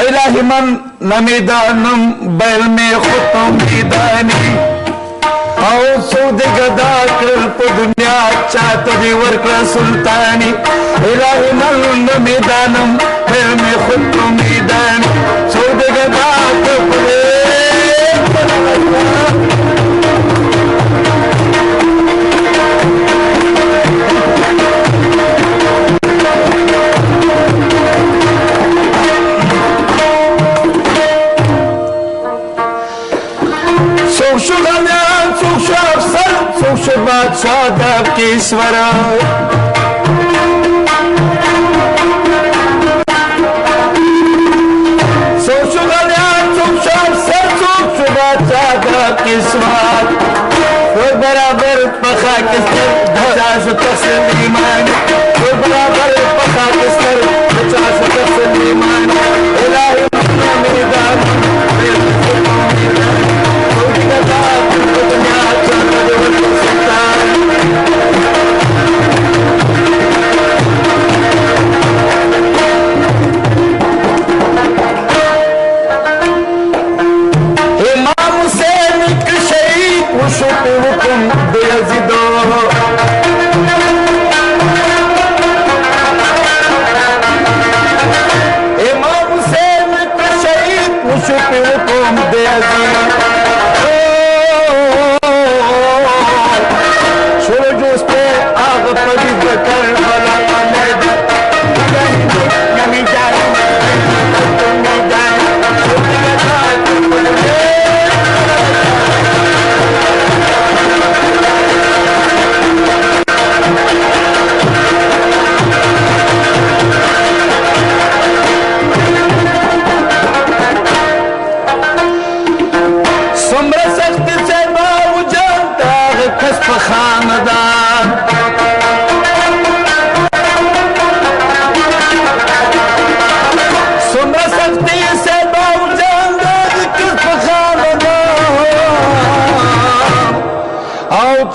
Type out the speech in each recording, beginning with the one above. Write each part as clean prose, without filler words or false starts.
الهی من نمیدانم بیل می خودم میدانی او سود گدا کر په دنیا چاته دی ورکړه سلطانی الهی من نمیدانم بیل می خودم میدانی سود گدا کر बादशाह देव ईश्वर बराबर पखा किस्तर 50 तस्लीमान बराबर पखा किस्तर 50 तस्लीमान इलाही मैदान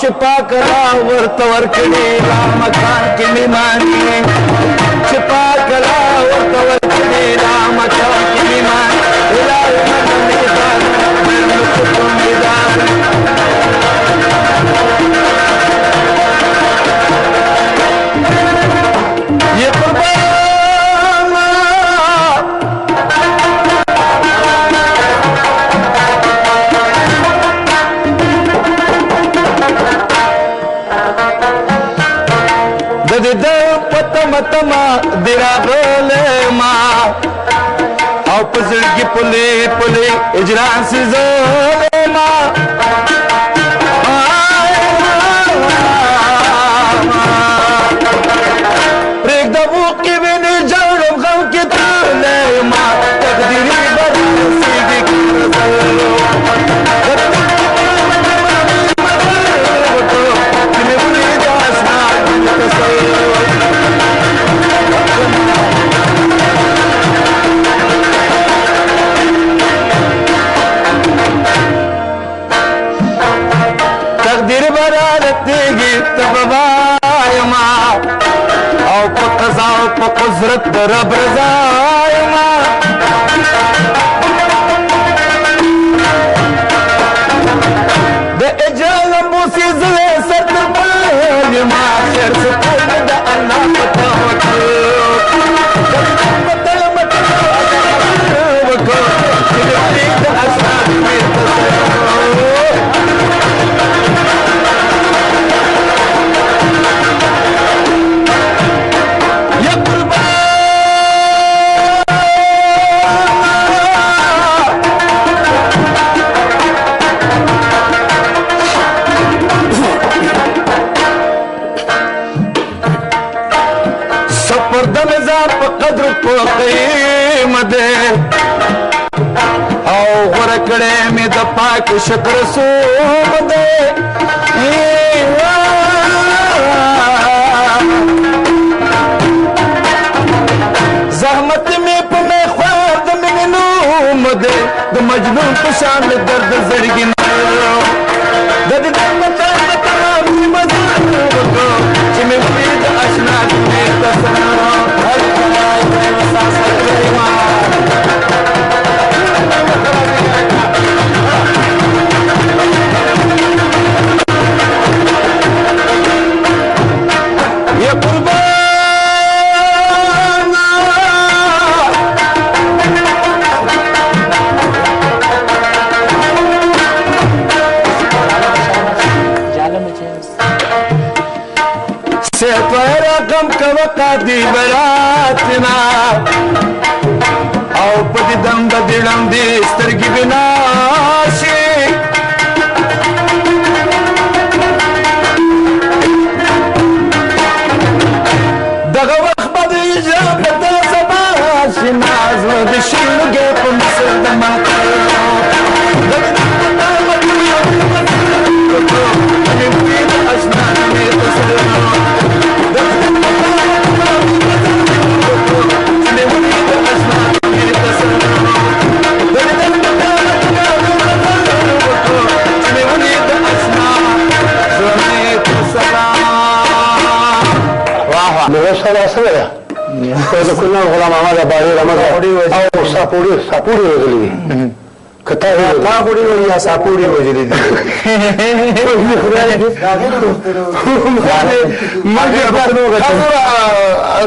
छिपा कला वर्त वर्कड़े राम खान की निमानी छिपा कला वर्त वर्कड़े राम खान की निमानी इलाही मन मैदान मैदान ये तमा दिरा बोले माँ और पसंद की पुले पुले इजरान से जोले माँ एक दबू की बिन जड़ों गम की तुले माँ तकदीरी बरसी की قدرت رب رضایما د اجل بوسی زله ستر په ما خیر سکون د الله پتا وکړه متل متل وکړه چې دې د اسمان می قدر په قیمت او ورکړې مې د پاک شکر سوب دې زحمت مې په مې خوار د مې نوم دې د مجنون په شان درد زړګي د دې د تمام مزار چې مې د آشنا دې تصور قادي براتنا او په دې دم د دې ړندې سترګې بنا شي دغه وخت به د اجابه د سبا شي نازله د شینګې په مصر د ماتو د کونړ غلام احمد اباري رمضان او ساپوړي وژلي دي که تا غوړي یا ساپوړي وژلي دي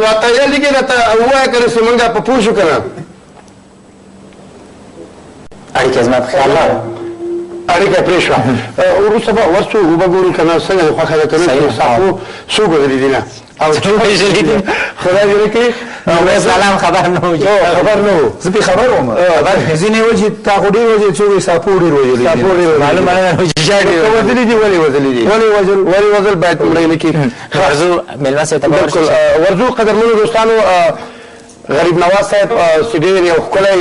راته یا لږې راته ووایه که نه زمونږ په پوه شو که نه اړیکې زما په خیال اړیکه پرې شوه وروسته به ورسو وبه ګورو که نه څنګه دې خوښه ده که نه ساپو څوک وژلي دي نه او وژلي دي خدای دې وکړي سلام خبر نه و خبر نه و زه پې خبر وم ځینې وجې تا خو ډېر وجې څوک یې ساپو ډېر وژلي معلومه نه ده چې شا ډېر وژلي دي ولې وژلي دي ولې وژل باید لومړی نه کړي ورځو مېلمه صاحب ته به بالکل ورځو قدرمنو دوستانو غریب نواز صاحب چې ډېر یو ښکلی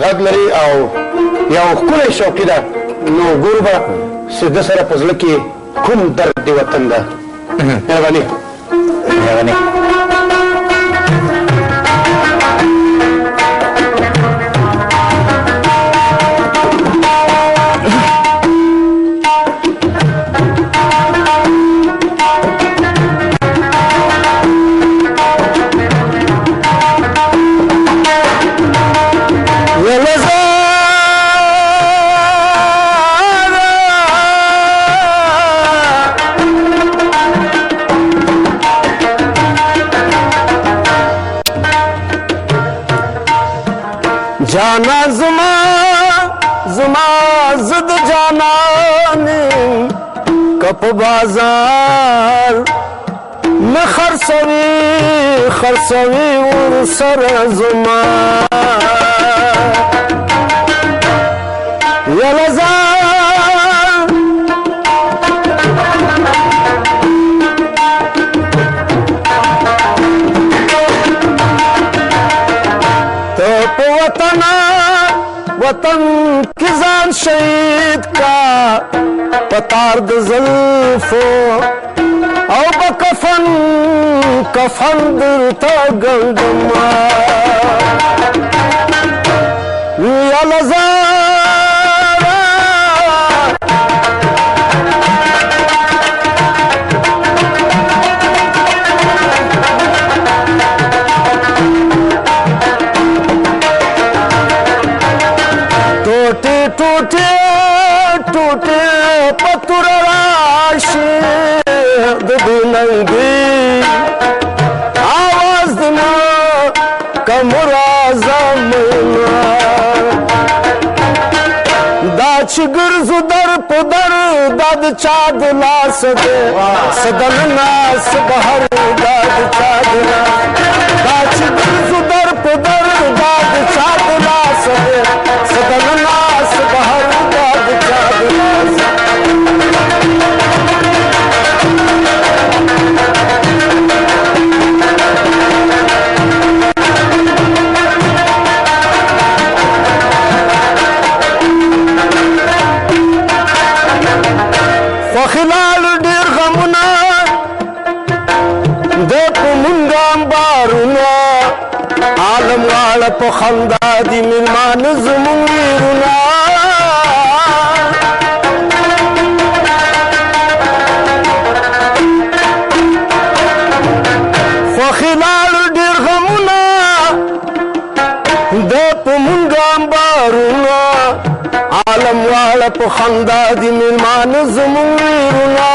غږ لري او یو ښکلی شوقي ده نو ګورو به چې ده سره په زړه کې کوم درد د وطن ده مهرباني جانا زما زد جانانی کپ بازار میں خرسوی ور سر زما یلزا وطن کی زان شہید کا پتار د زلفو او بکفن درتا گلدما یا لزارا ټوټه پتور راشي د دنګي आवाज دما کمر اعظم دا چګر زدر پدر دد چاد لاس دے سدن ناس بهر دد چاد دا چګر زدر پدر دد چاد لاس دے سدن ناس بهر دد چاد لاس وخلال ډیر غمونه د کومنګام بارونه عالم واړه په خندا دي میلمان زمون ویرونه وخلال ډیر غمونه د کومنګام بارونه عالم واړه په خندا دي میلمان زمون ویرونه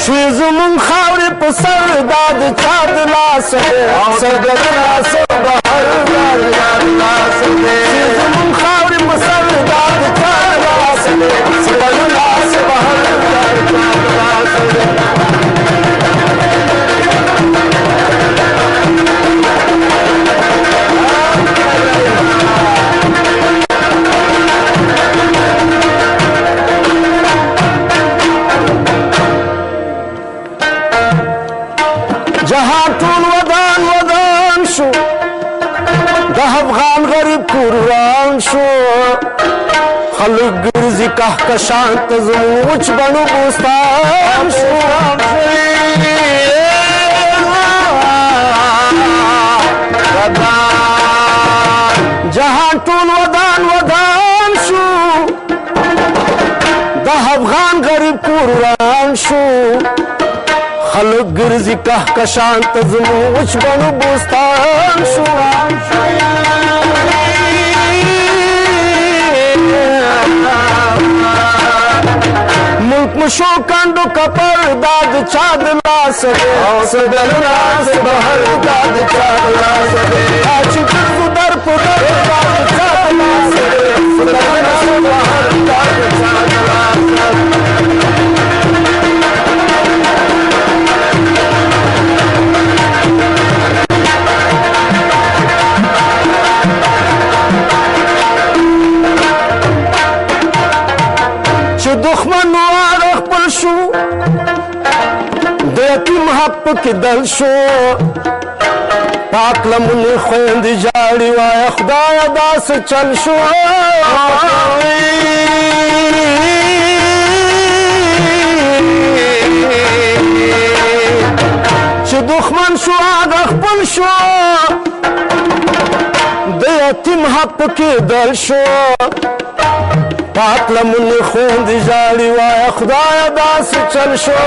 شوی زمون خاورې په سر دا د چا د لاس دی سرګد لاس بهر دا د چا د لاس دی شوی زمون خاورې په سر دا د چا د لاس دی جهان ټول ودان ودان شو د افغان غریب قربان شو خلک ګرځي کهکشان ته زموږ بڼو بوستان شو جهان ټول ودان ودان شو د افغان غریب قربان شو خلق ګرځي کهکشان ته زموږ بڼو بوستان شو ملک مشو کنډو کپر داد چا د لاس دی صدر راس بهر داد چا د لاس دی چې ګرځو در په در داد چا د لاس دی صدر راس بهر داد چا د لاس دی دښمن واره خپل شو د یتیم حق پکې دل شو پاک لمنې خویندې جاړي وایه خدایه داسې چل شو چې دښمن شو هغه خپل شو د یتیم حق پکې دل شو پاک لمنې خویندې ژاړي وایه خدایه داسې چل شو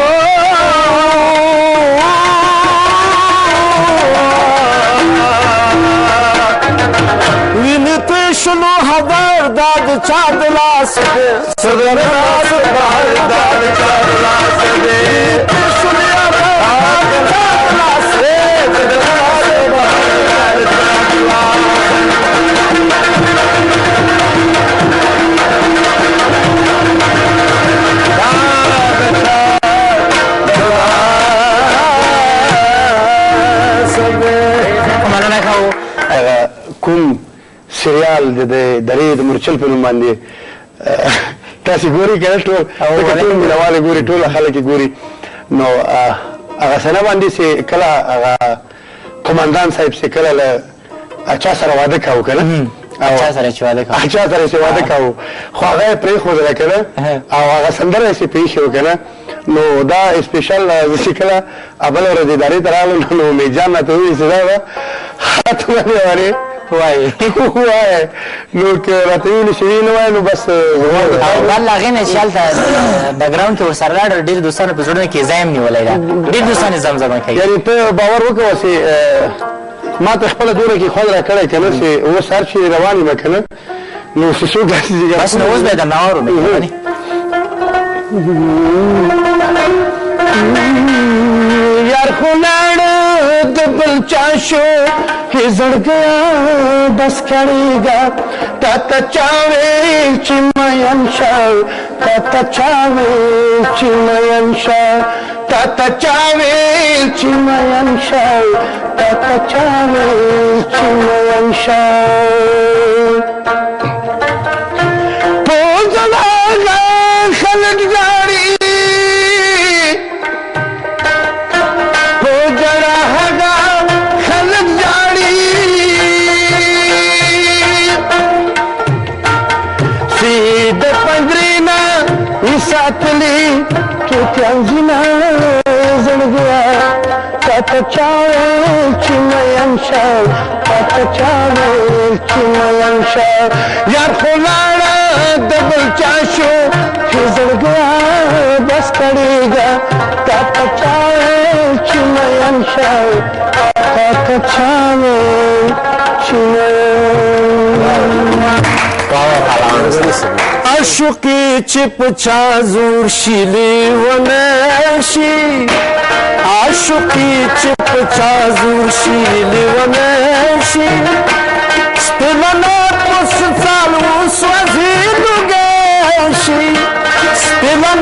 وینې توی شنو هدر دا د چا د لاس دی صدر راز بهر دا د چا د لاس دی شنې هدر دا د چا د لاس دی صدر راز بهر دا د چا د لاس کوم سریال د درې د مرچل په نوم باندې تاسې ګورئ که نه ټول مینهوال ګوري ټول خلک یې ګوري نو هغه سنه باندې چې کله هغه قمندان صاحب چې کله له اچا سره واده کوو که نه اچا سره چې واده کوو خو هغه یې پرېښودله که نه او هغه سندره یې چې پېښې و که نه نو دا سپیشل زه چې کله بله ورځ ادارې ته راغلم نو امید جان راته وویل چې دا به خاتمه دیوانې وایي نو که راته ویلې شوي نه وایي نو بس بل هغې نه چې هلته بیکګراونډ کې ورسره لاړ ډېر دوستانو په زړونو کې ځای هم نیولی ده ډېر دوستان یې زمزمه کوي یعنې ته باور وکړه چې ما ته خپله دوره کې خوند را کړی که نه چې اوس هر چې روان یم که نه نو چې څوک داسې بس نو اوس به یې درنه واورو یار خو لاړ د بل چا شو کې زړګیا بس کړېږه تا ته چا ویل چې مین شه تا ته چا ویل چې مین شه تا ته چا ویل چې مین شه تا ته چا ویل چې مین شه ټول زړه خلک ژاړي ساتلی توتیان زینا زړګیا تا ته چا ویل چې مین شه تا ته چا ویل چې مین شه یار خو لاړه د بل چا شو چې زړګیا بس کړېږه تا ته چا ویل چې مین شه تا ته چا ویل چې عاشقی چې په چا زور شي لیونی شي عاشقی چې په چا زور شي لیونی شي سپینه په سال وسوځي لوګی شي سپینه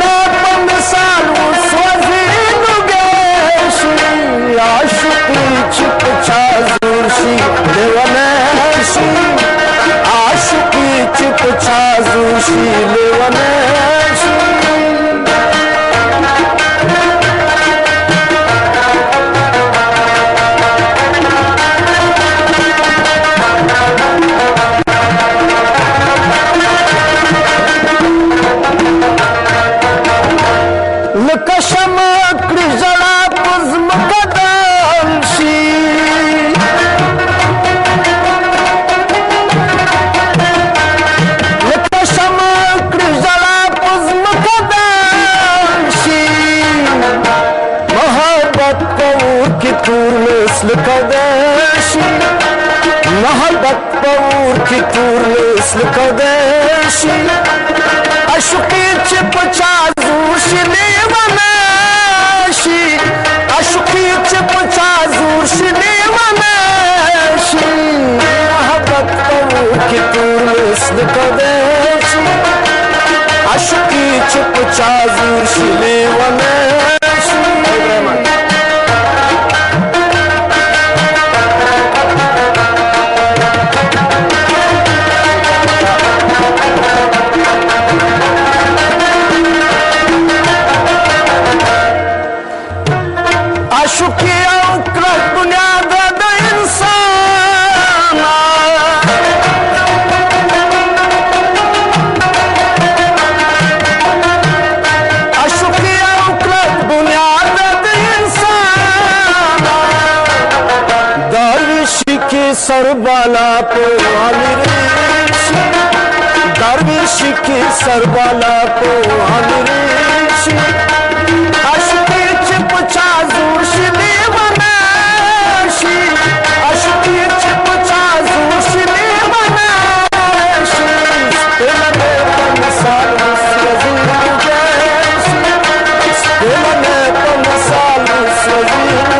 په مثال وسوځي لوګی شي عاشقی چې په چا زور شي لیونی شي عاشقی چې په چا زور شي لیونی شي وصل کدی شي محبت په اور کې تور وصل کدی شي عاشقي چې په چا زور شي لیونه شي عاشقي چې په چا زور شي لیونه شي محبت په اور کې تور وصل کدی شي عاشقي چې په چا زور شي لیونه सरबाला को आमिर दरवेश के सरबाला को आमिर अशुकी चिप चाजूश देवनाशी अशुकी चिप चाजूश देवनाशी तेलने मिसाल सजीव जैसी तेलने मिसाल सजीव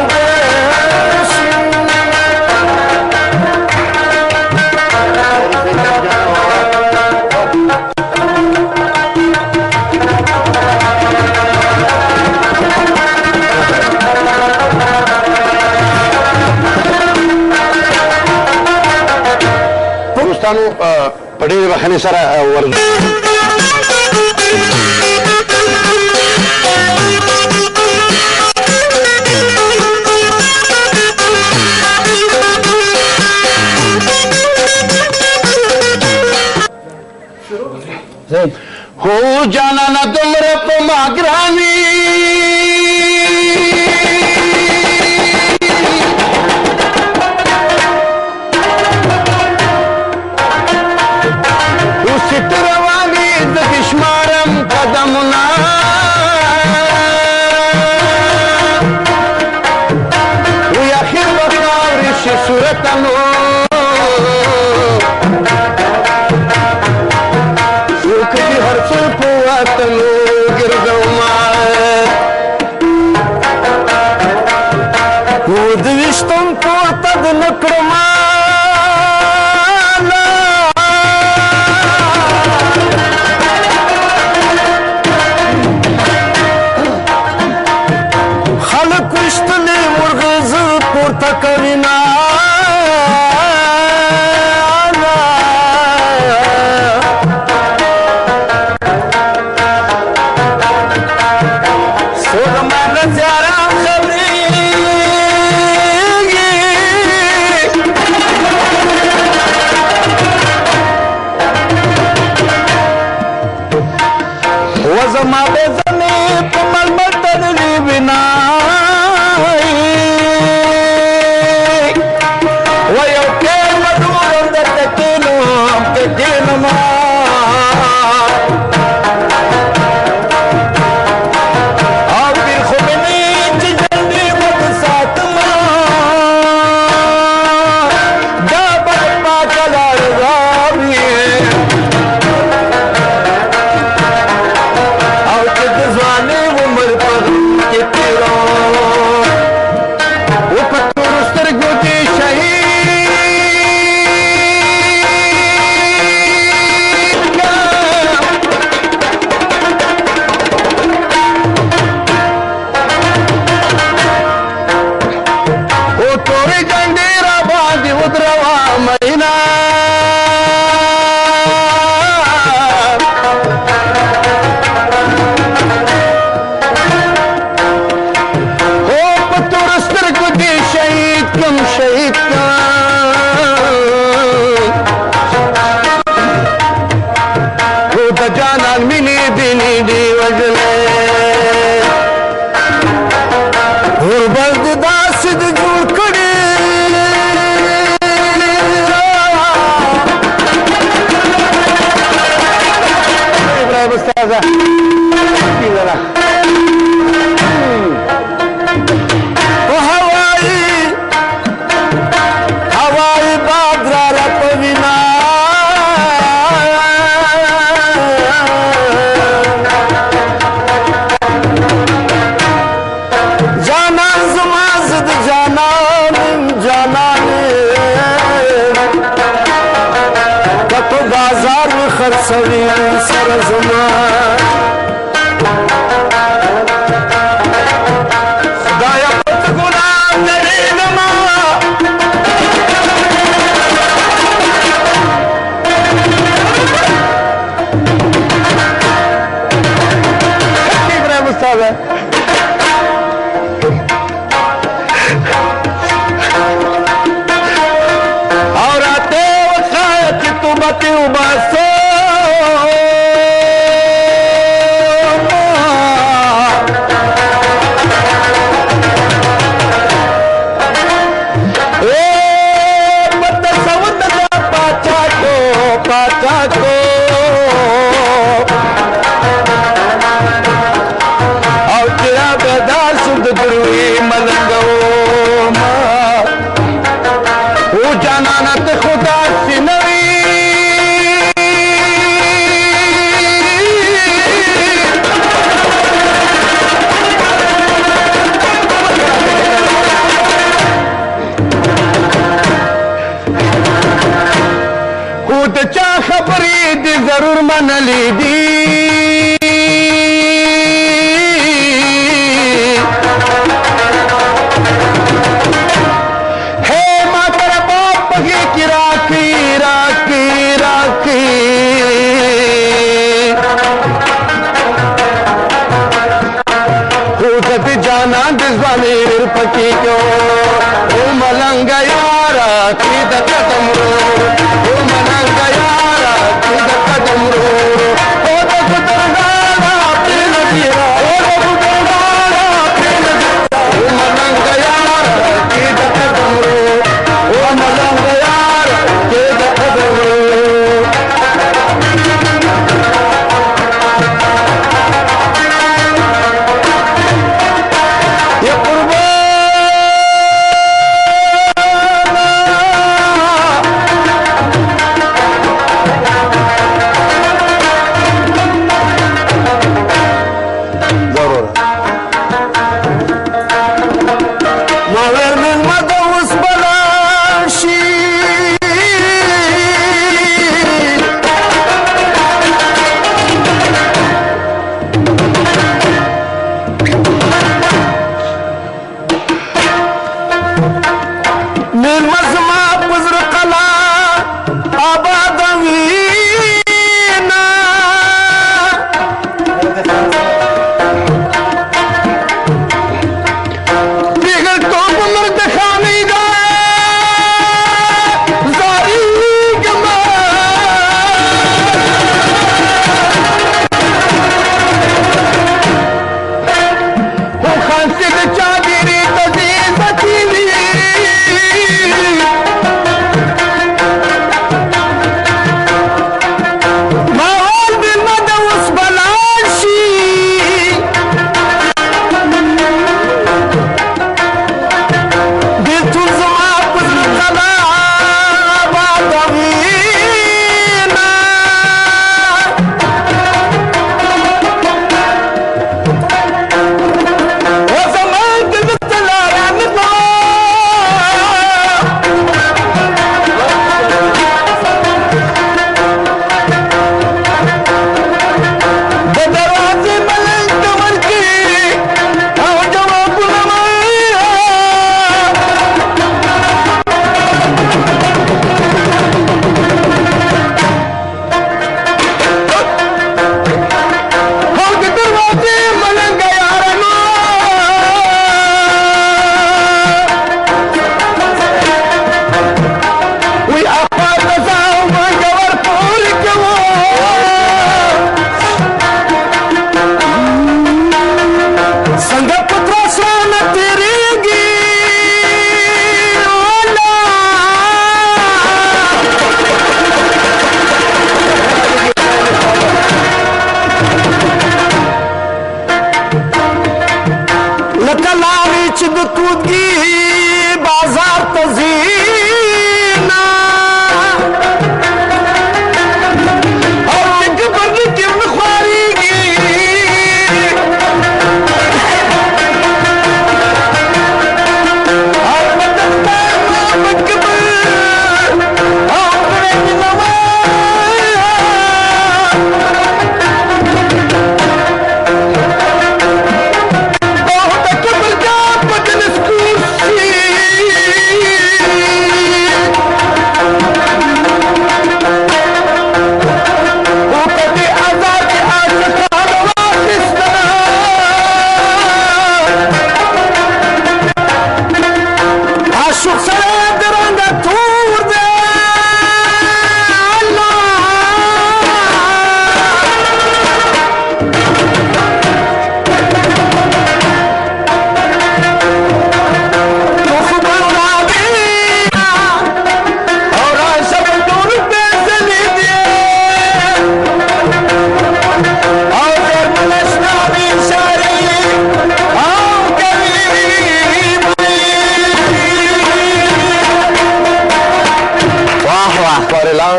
په ډېرې بخښنې سره هو جانانه دومره په ما ګرانې خرڅوي سره زما خدایا پت ګناه لرينما ابراهيم استاد bate o baço bata saúde da pataco pataco ao tirar pedaço do grui malangao ma o janana te khuda sinari چا خبرې دې ضرور منلې دي هې ما تر باپ پهې کې راکې راکې راکې خو زه دې جانان دې ځوانې ډېر پکې کړو او ملنګه یاره کې د قدم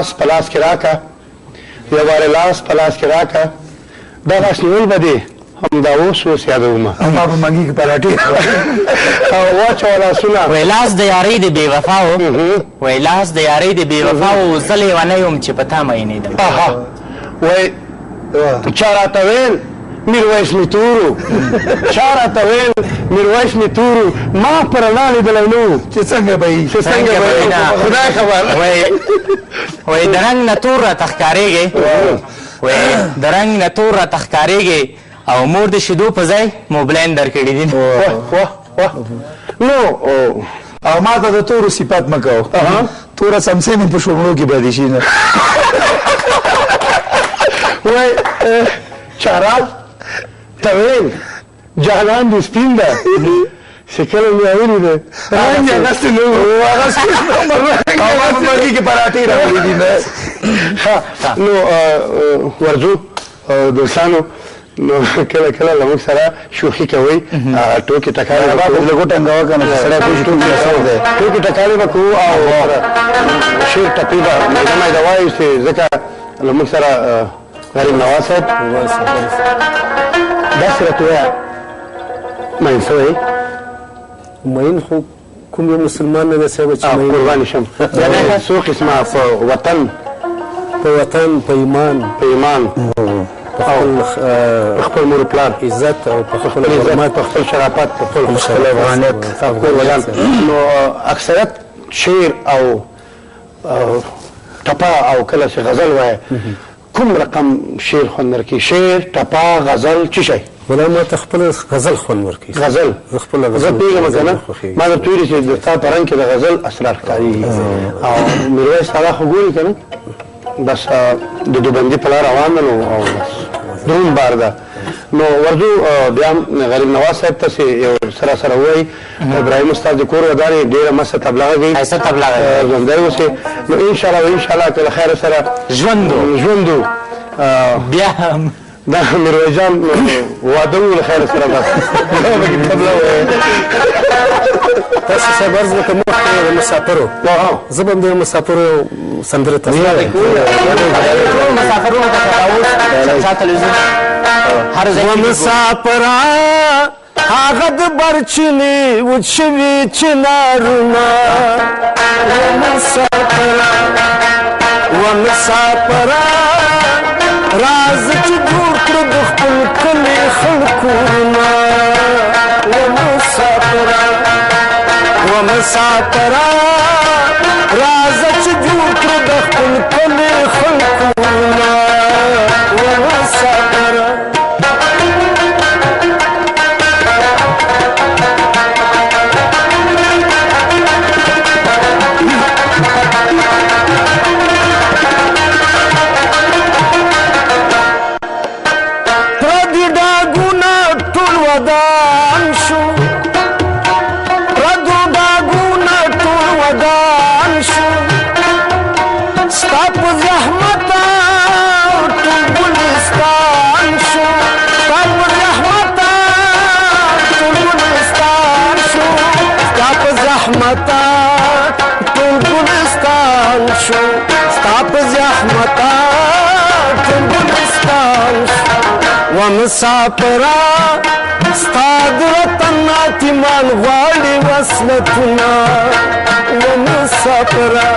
لاس په لاس کې راکه یو وارې لاس په لاس کې راکه دا لاس نیول به دی همدا اوس یادومه ما په منګي کې پراټې او واچوه لاسونه وای لاس د یارۍ د بې وفاو وای لاس د یارۍ د بې وفاو زه لیونی یم چې په تا مینېدم اها وای چا راته ویل میرویس نیتورو چا راته ویل میرویس نیتورو ما په رڼا لیدلی نو چې څنګه به وي چې څنګه به وي خدای خبر وای د رنګ نه تور راته ښکارېږې وای د رنګ نه تور راته ښکارېږې او مور د شیدو په ځای موبلاین درکړي دي نو او ما ته د تورو صفت مه کوو توره څمڅۍ مې په شومړو کې بدې شي نه وای چارال ته ویل جهان دې سپین ده چې کله مې اورېده رنګ یې اغوستی نه و اغوستی او ما په منګي کې پراټې راغلي دي نو ورځو دوستانو نو کله کله له موږ سره شوخي کوئ ټوکې ټکالې به کوو لږ وټنګوه که نه چې سړی پوه شي ټول اثر دی ټوکې ټکالې به کوو او شعر ټپې به میده میده وایو چې ځکه له موږ سره غریب نواز صاحب داسې راته ووایه مین شوی مین خو کوم یو مسلمان نه دی صاحب چې مین قربانې شم څو قسمه په وطن په وطن په ایمان په ایمان خپل مور پلار عزت او په خپل حرمت په خپل شرافت په خپل افغانیت په خپل وطن نو اکثریت شعر او ټپه او کله چې غزل وایي کوم رقم شعر خوند درکوي شعر ټپه غزل څه شی ولا ما ته خپل غزل خوند ورکوي غزل خپل غزل زه پوهېږم که نه ما درته ویلي چې د تا په رنګ کې د غزل اسرار ښکارېږي او میرویس ساده خو ګوري که نه بس د دوبندي په لار روان نو او بس دروند بار ده نو ورځو بیا غریب نواز صاحب ته یو سره سره ووایي ابراهیم استاد د کور ودار یې ډېره مسته تبلغه کوي ښایسته تبلغه ژوندی اوسې نو انشاءالله انشاءالله که له خیره سره ژوندو بیا هم دا میرویس جان واده وو له خیره سره بس پکې تبله ووایي تاسو صاحب عرض وکړه مخکې د مسافرو زه به هم د مسافرو سندره تاسو مسافرونو ته تداوس شا تلویزیون هر ځای کې مسافرا هغه د برچلې وچ شوي چنارونه مسافرا راز چې جوړ کړه د خپل کلي خلکونه مسافرا راز چې جوړ کړه د خپل کلي خلکونه مسافرا مسافرا ستاد وطن ناتمان غواړي وصلتنا ومسافرا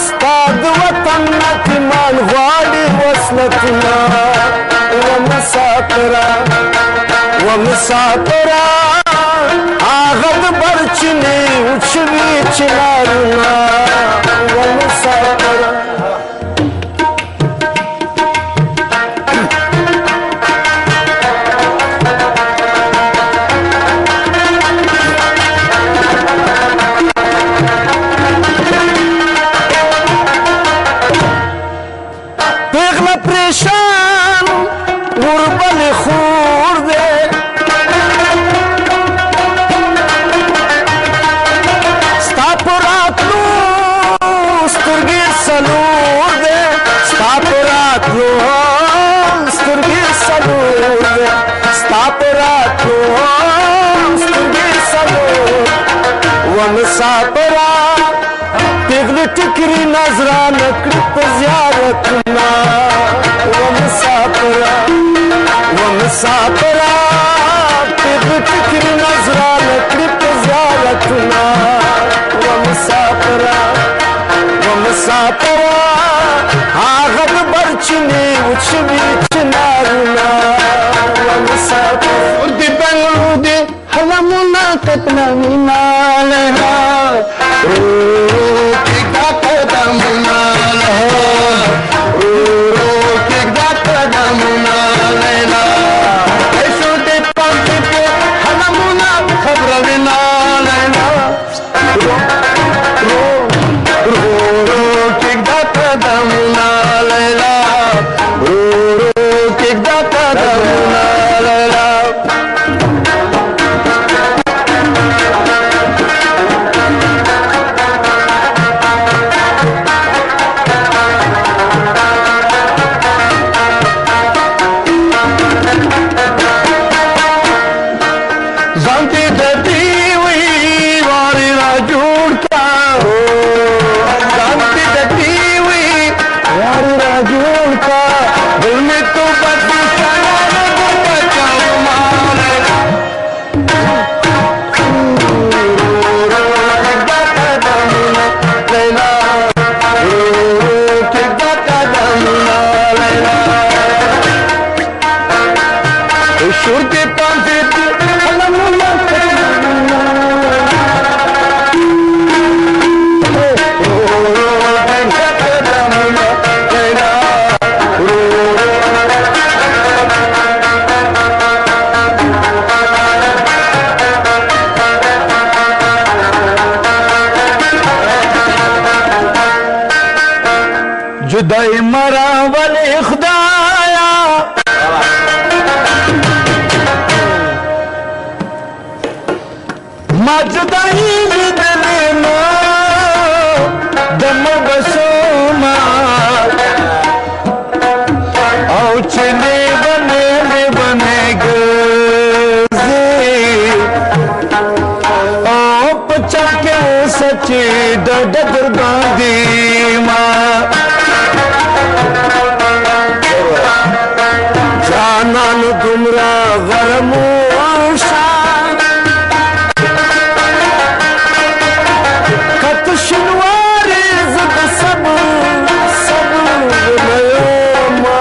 ستاد وطن ناتمان غواړي وصلتنا ومسافرا هغه د برچنې وچوي چنارونه ومسافرا مسافرا ټکري نظرانه کړي په زیارتونه و مسافره طب ټکري نظرانه کړي په زیارتونه و مسافره هغه د برچینې وچوي چنارونه و مسافره د بنګړو د حلمونه کتنه مینا لها جدای مرا ولی خدایا ما جدای لیدلی نو دم بسوما او چلی بنے گزی او پچا کے سچی ڈر باندی ماں جانان دمرا غرموشا کت شنواری زد صبر نیوما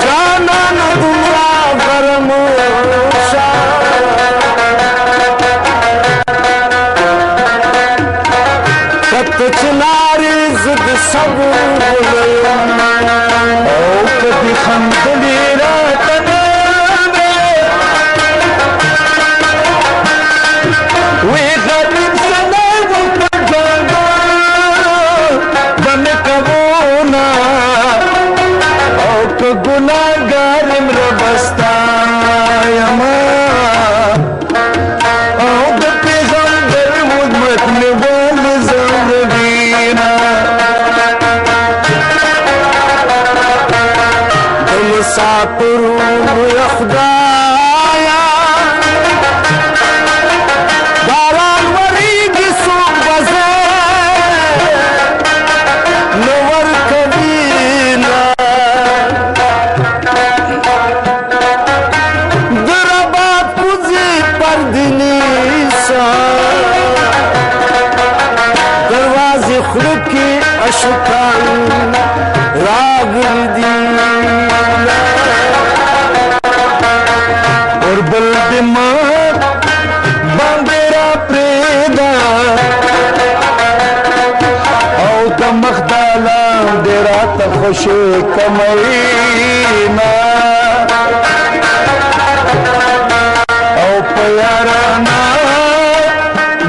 جانان دمرا غرموشا کت چناری زد صبر نیوما کبھی خندلی راتنا وی غریب سنائے وہ پجانا بن کبونا او که گناہگار امربستا یما او د پیغمبر مدمت نوال زندگینا مسافرون یا خدایا باران وریگی سوق بزه نور کبینا دربات پوزی پردنیسا دروازی خلکی اشکان راگر دینا اور بل دماغ باندیرا پریدا او تمخدالا دیرا تخوش کمینا او پیارانا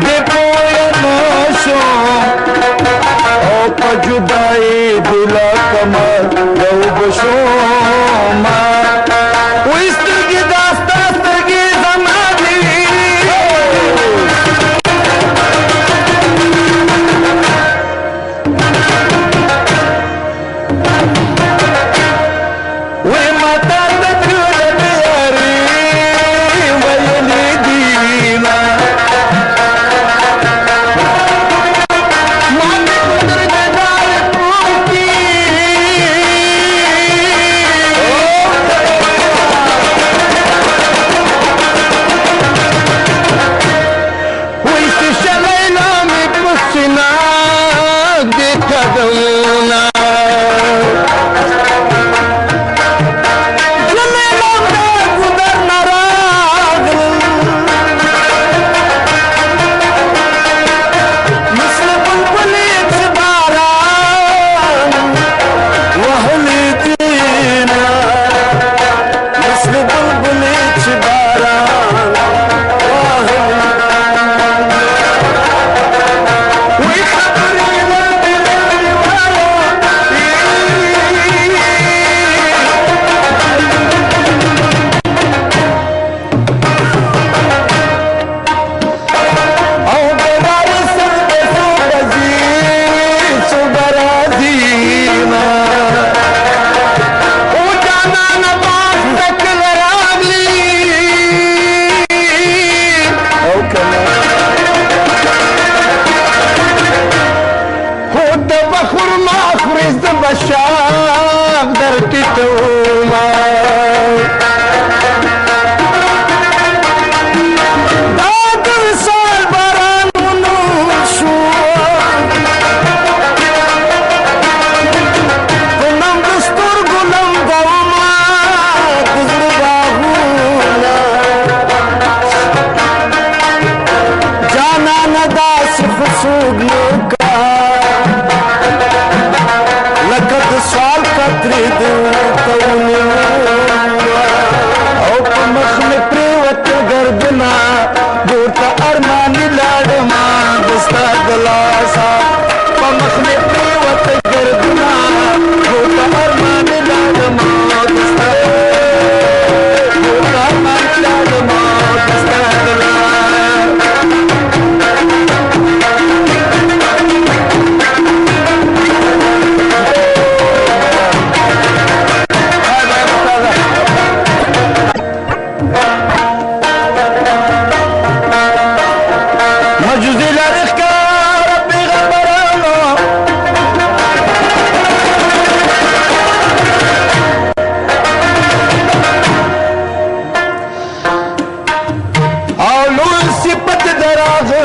دی پویا ناشو او پا جدائی دلا کمر دو بشوما وسترگی داستا سترگی زمادی وی ما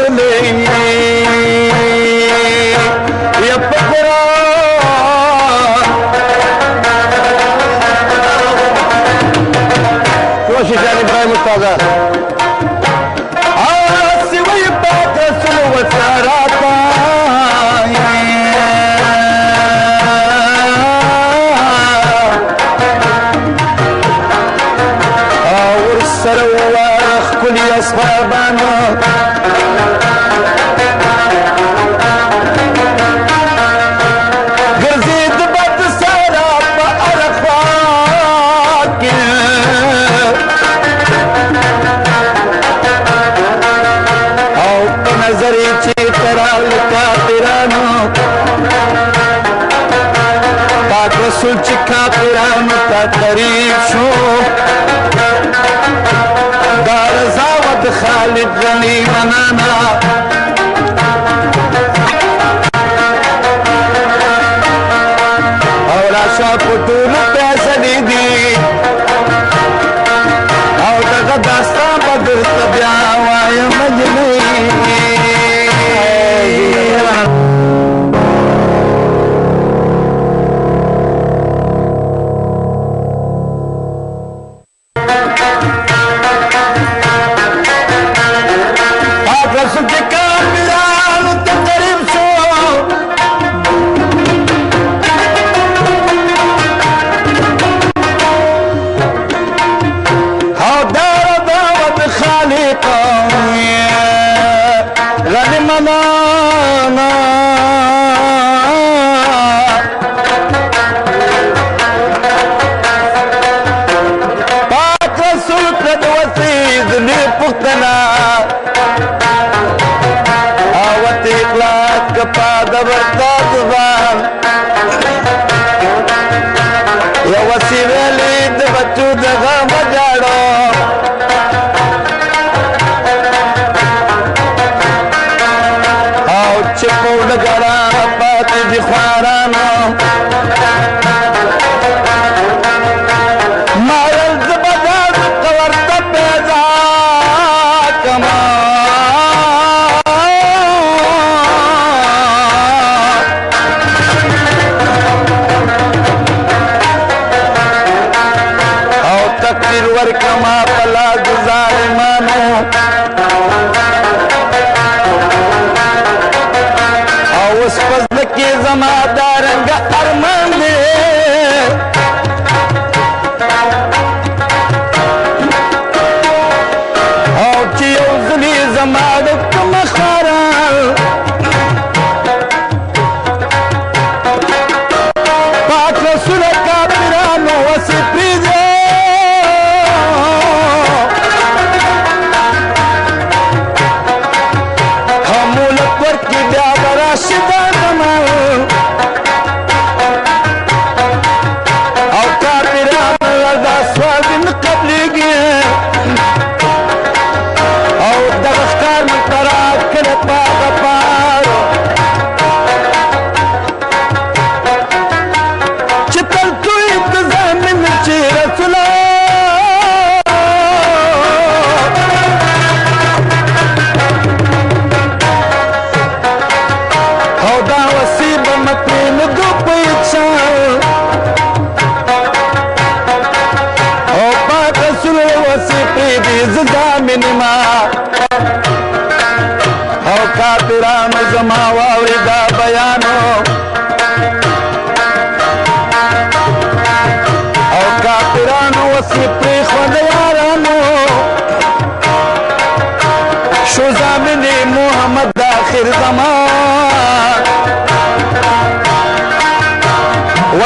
راغلی یا په قرآن کوشش جان ابراهیم استاذه سوی پاک رسول وسراتا ورسره وواره ښکلي اصحابانو ګرځېد به د ساره په هره خوا کې او په نظر یې چې تراغله کافرانو پاک رسول چې کافرانو ته قریب شو دا رضا و د خالد غني منانا او راشه په ټولو فیصلې دي او دغه داستان به درته بیا وایم نجلۍ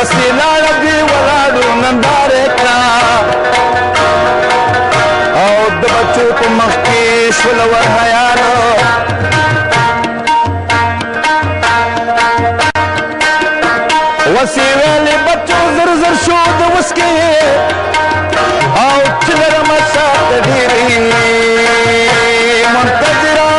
وسیله ربي ولاړو ننداره کړه او د بچو په مخ کې شول ورحیانو وسې ویلې بچو زر زر شو د وسکې او چې لرمه شاته ډېرې منتظره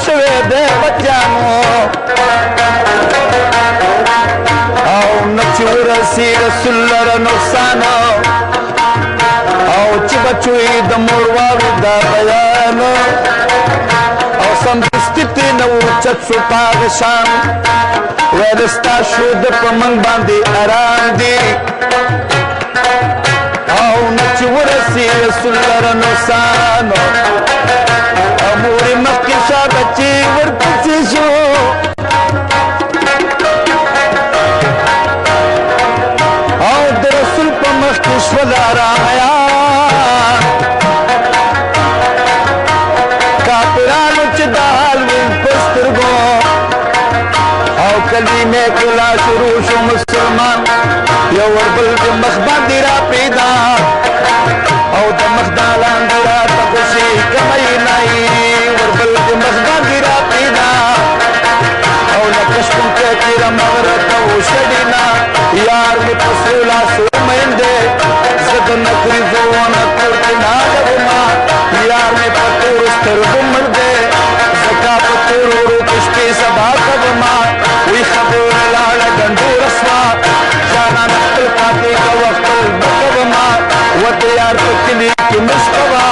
شوی دی بچیانو او نه چې ورسېږي نقصان او چې بچوي د مور واوري دا بیان او سمدستي ترېنه اوچت شو په هغه شان ویل ستا شود په من باندې ارام دي او نه چې ورسي رسول لره نقصان او مورې مخکې شا بچي ورپسې شو او د رسول په مخ کې شول آرامیا کافرانو چې دا حال وین په سترګو او کلمې کلا شروع شو مسلمان یو وربل د مخ باندې را پیدا او د مخ دا لاندې راته خوشي کمی نای وربل د مخ باندې را پیدا او لکه شپونکی تېره مغرته وشړینا یار مې په سرو لاسو مین دی زه د نکریزو نکور کې ناغلما یار مې په تورو سترګو مړ دی زکا په تورو روکو شپې سبا کوما وی خبره لاړه ډنډوره سوه جانانه خپل پاتې کوه خپل بکوما ورته یار په کلي کې مس کوه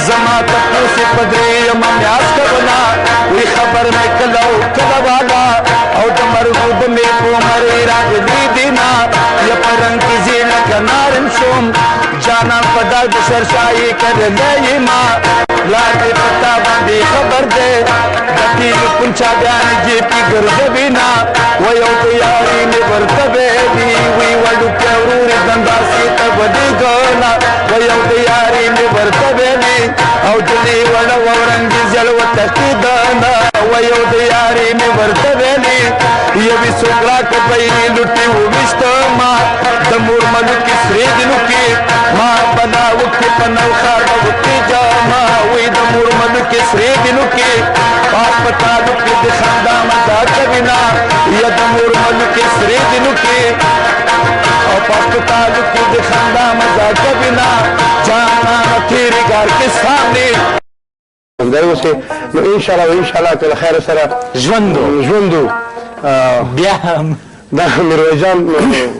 زما تپوسې په درېیمه میاشت کوله وی خبر مې کله او کله والا او د مرغوب مې په عمرې راغلي دینا یا په رنګ کې زه لکه نارم شوم جانان په ډال د شرشایي کړلی یما پلار دې په تا باندې خبر دی د تیلو پنچاګانې جیب کې ګرځوي نه و یو د یاري مې ورته ویلي وی وړوکی ورورې دنداسې ته ودېږله و یو د یاري مې ورته ویلي او جلې وړه ورنګې زړ وتښتېده نه و یو د یاري مې ورته ویلي یوې څوک راکړه پیرې لوټې وویشته ما د مور ملوکې سرې دلو کې ما بلا وکړې په نوښار به وتېږه ما وی د مور ملوکې سرې دلو کې په هسپتالو کې د خندا مزه کوي نه یا د مور ملوکې سرې دلو کې او په هسپتالو کې د خندا مزه کوي نه جانانه تېرې ګار کې سامنے همداري اوسې نو انشاءالله که له خیره سره ژوندو بیا هم دا میرویس جان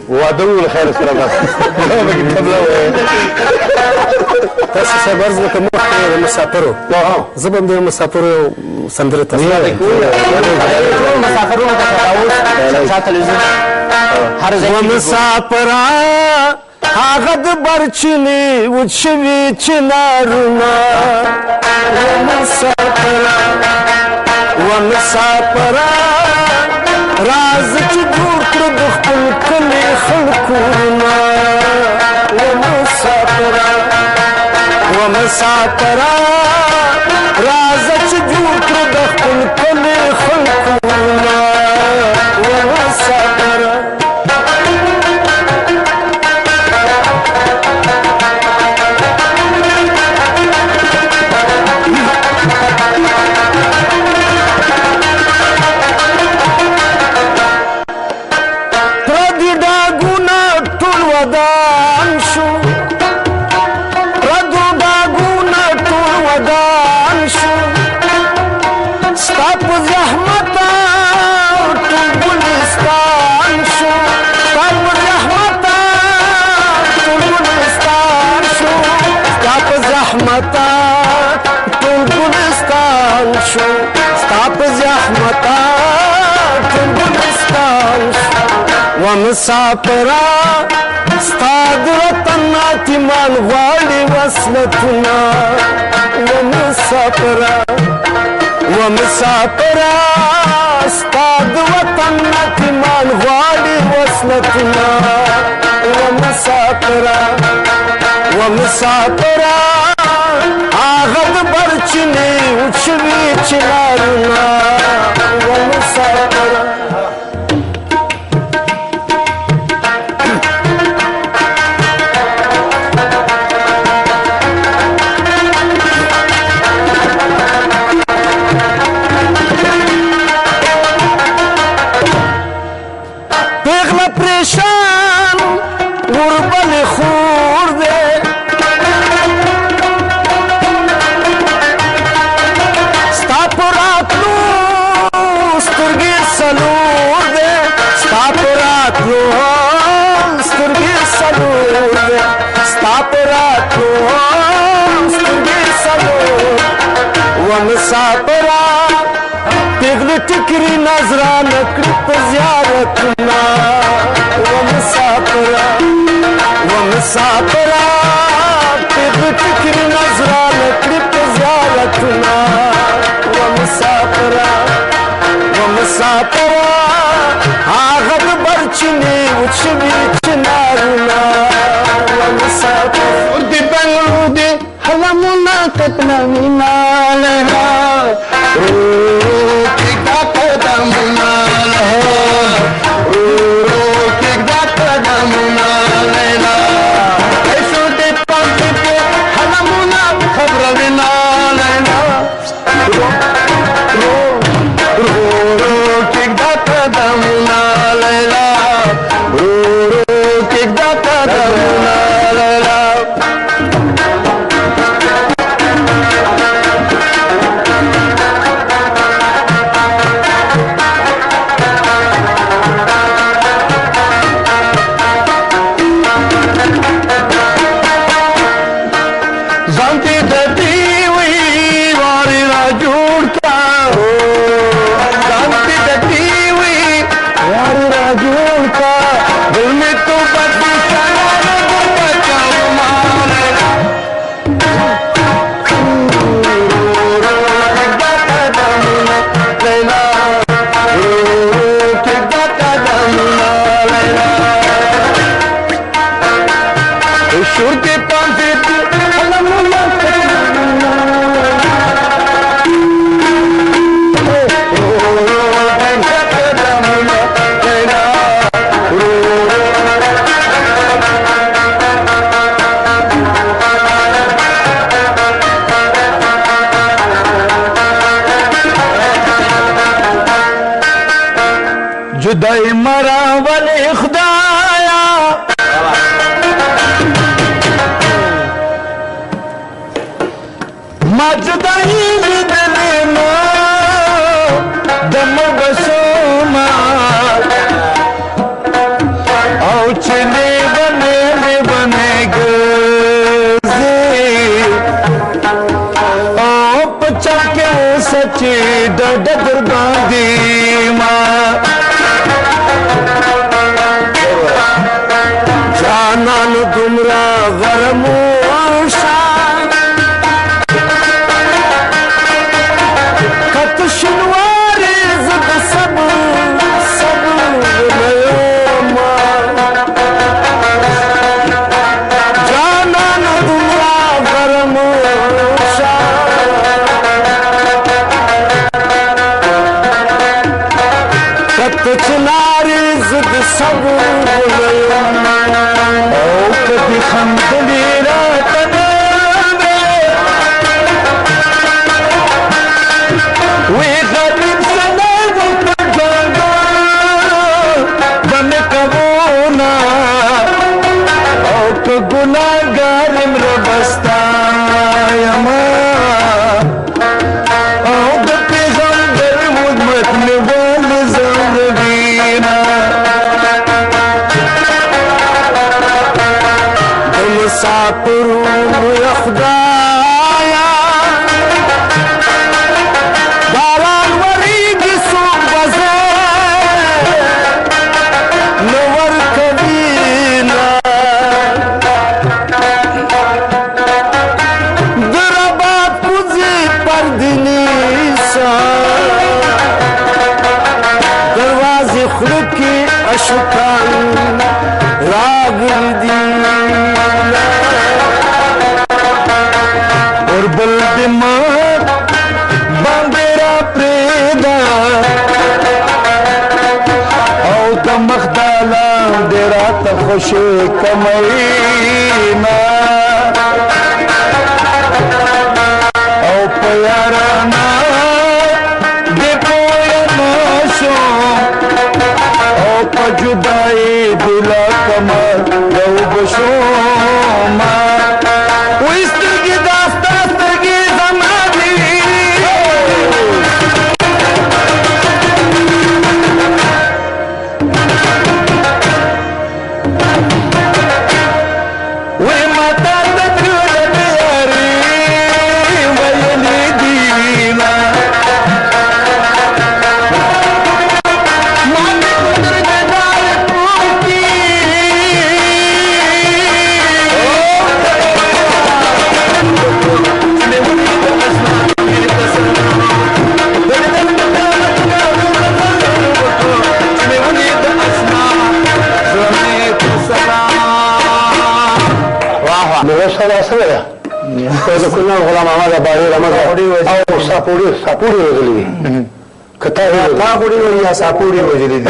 واده و له خیره سره بس پکې طبله ووایه تاسو صاحب عرض وکړه مخکې د مسافرو زه به هم د مسافرو یو سندره تاسو مسافرونو ته اوس شاه تلویزیون هر ځای کې مسافرا هغه د برچینې وچ شوي چنارونه مسافرا راز چې جوړ کړه د خپل کلي خلکونه مسافرا راز چې جوړ کړه د خپل کلي خلکونه مسافرا مسافرا ستاد وطن ناتمان غواړي وصلتونه مسافرا ستاد وطن ناتمان غواړي وصلتونه مسافرا هغه د برچینې وچوي چنارونه مسافرا سلور نظرانه کړي په زیارتونه و مسافره په غټي کړي نظرانه کړي په زیارتونه و مسافره هغه د برچینې وچوي چنارونه و مسافره د بنګړو د حلمونه تکلمینه لها جدای مرا ولی خدایا ما جدای لیدلی نو دمو بسوما او چلی بنے گزی او پچا کے سچی ڈڈ درباندی ماں جانان دمرا غرموشا کت شنواری زد سب نیوما جانان دمرا غرموشا کت چناری زد سب نیوما کبھی خندلی راتن وی غریب سنگ کجانا بن کبونا او که گناہگار امر بستا یما او د پیغمبر خدمت نوال زندگینا مسافرون یا خدایا باران وریږي څوک به زه نه ورکوینه د رباب کوزې پردې نیسه دروازې خوله کې اشکان راغلي دي اور بل دماغ باندې پریدا او د مخدالا دې راته خوشي کمینا او په یارانا دې پویا نشو او په جدائی دلا کمر دو بشو ما وسترګي داستا سترګي زما دي وې ما څنګه ده د کونړ غلام محمد اباړي رمضان او ساپوړي وژلي دي که تا غوړي وژلي یا ساپوړي وژلي دي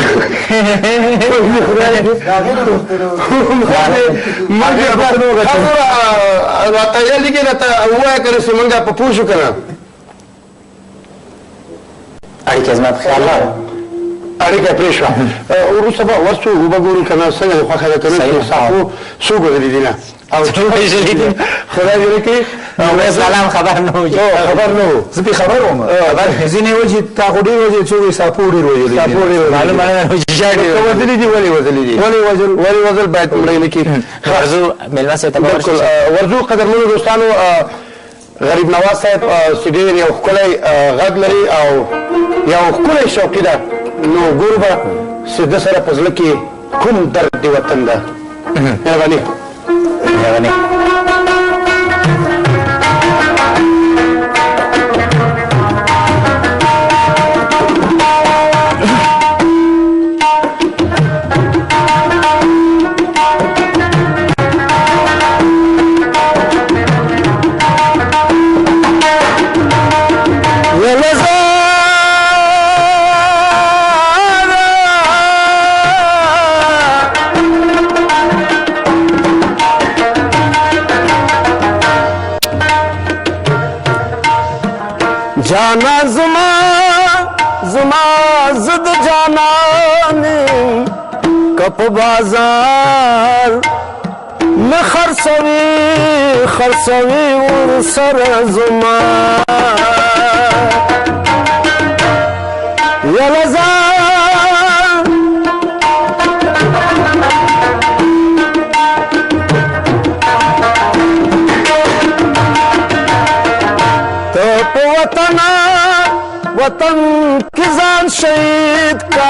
راته یا لیکي راته ووایه که نه چې مونږ په پوه شو که نه اړیکه زما په خیال اړیکه پرې شوه وروسته به ورسو وبه ګورو که نه څنګه دې خوښه ده که نه چې ساپو څوک وژلي دي نه او وژلي دي خدای دې وکړي سلام خبر نه و خبر نه و زه پې خبر وم ځینې وایي چې تا خو ډېر وژلي څوک وایي ساپو ډېر وژلي معلومه نه ده چې شا ډېر وژلي دي ولې وژلي دي ولې وژل باید مړی نه کړي ورځو مېلمه صاحب ته به ورشو ورځو قدرمنو دوستانو غریب نواز صاحب چې ډېر یو ښکلی غږ لري او یو ښکلی شوقي ده نو ګورو به چې ده سره په زړه کې کوم درد د وطن ده مهرباني مهرباني जाना जुमा जुमा जिद जानानी कप बाजार में खरसवी उर सर जुमा यलजा वतन किसान शहीद का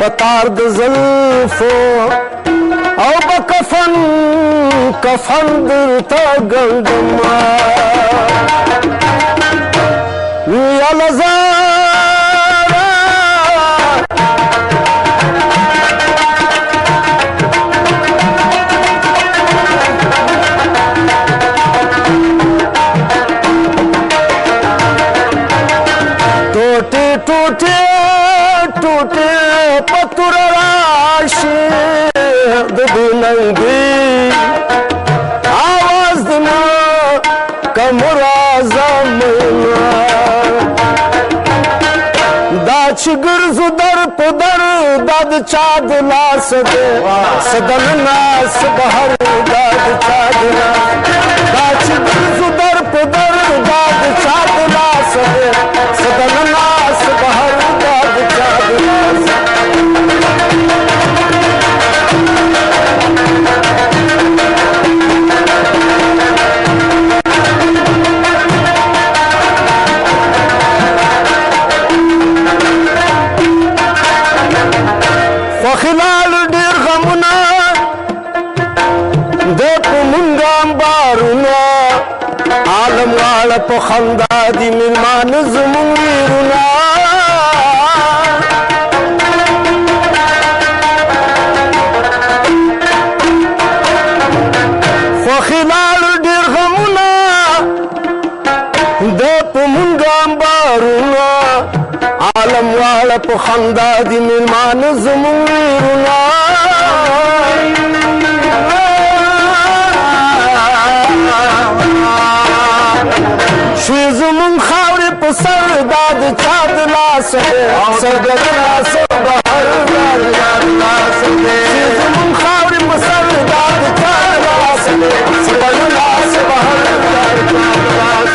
पतार जुल्फो और बकफन कफन दिलता गंदमा या लज़ारा टूटे टूटे पतुर राशि नंगी आवाज दिना कमुराजा दाच गुरजु दर पुदर दाद चाद लास दे सदन नास बहर दाद चाद दाच गुरजु दर पुदर दाद चाद लास दे सदन नास बहर दाद चाद लास फखिलाल डेर गमुना दे पुमुंगाम बारुना आलम वाला पखंदा दी मिलमान जुमुंगिरुना फखिलाल डेर गमुना दे पुमुंगाम बारुना आलम वाला पखंदा दी मिलमान जुमुंगिरुना शुजुमुं खावरे पसर दाद चाद लास सगद लास बहर दाद लास शुजुमुं खावरे पसर दाद चाद लास सगद लास बहर दाद लास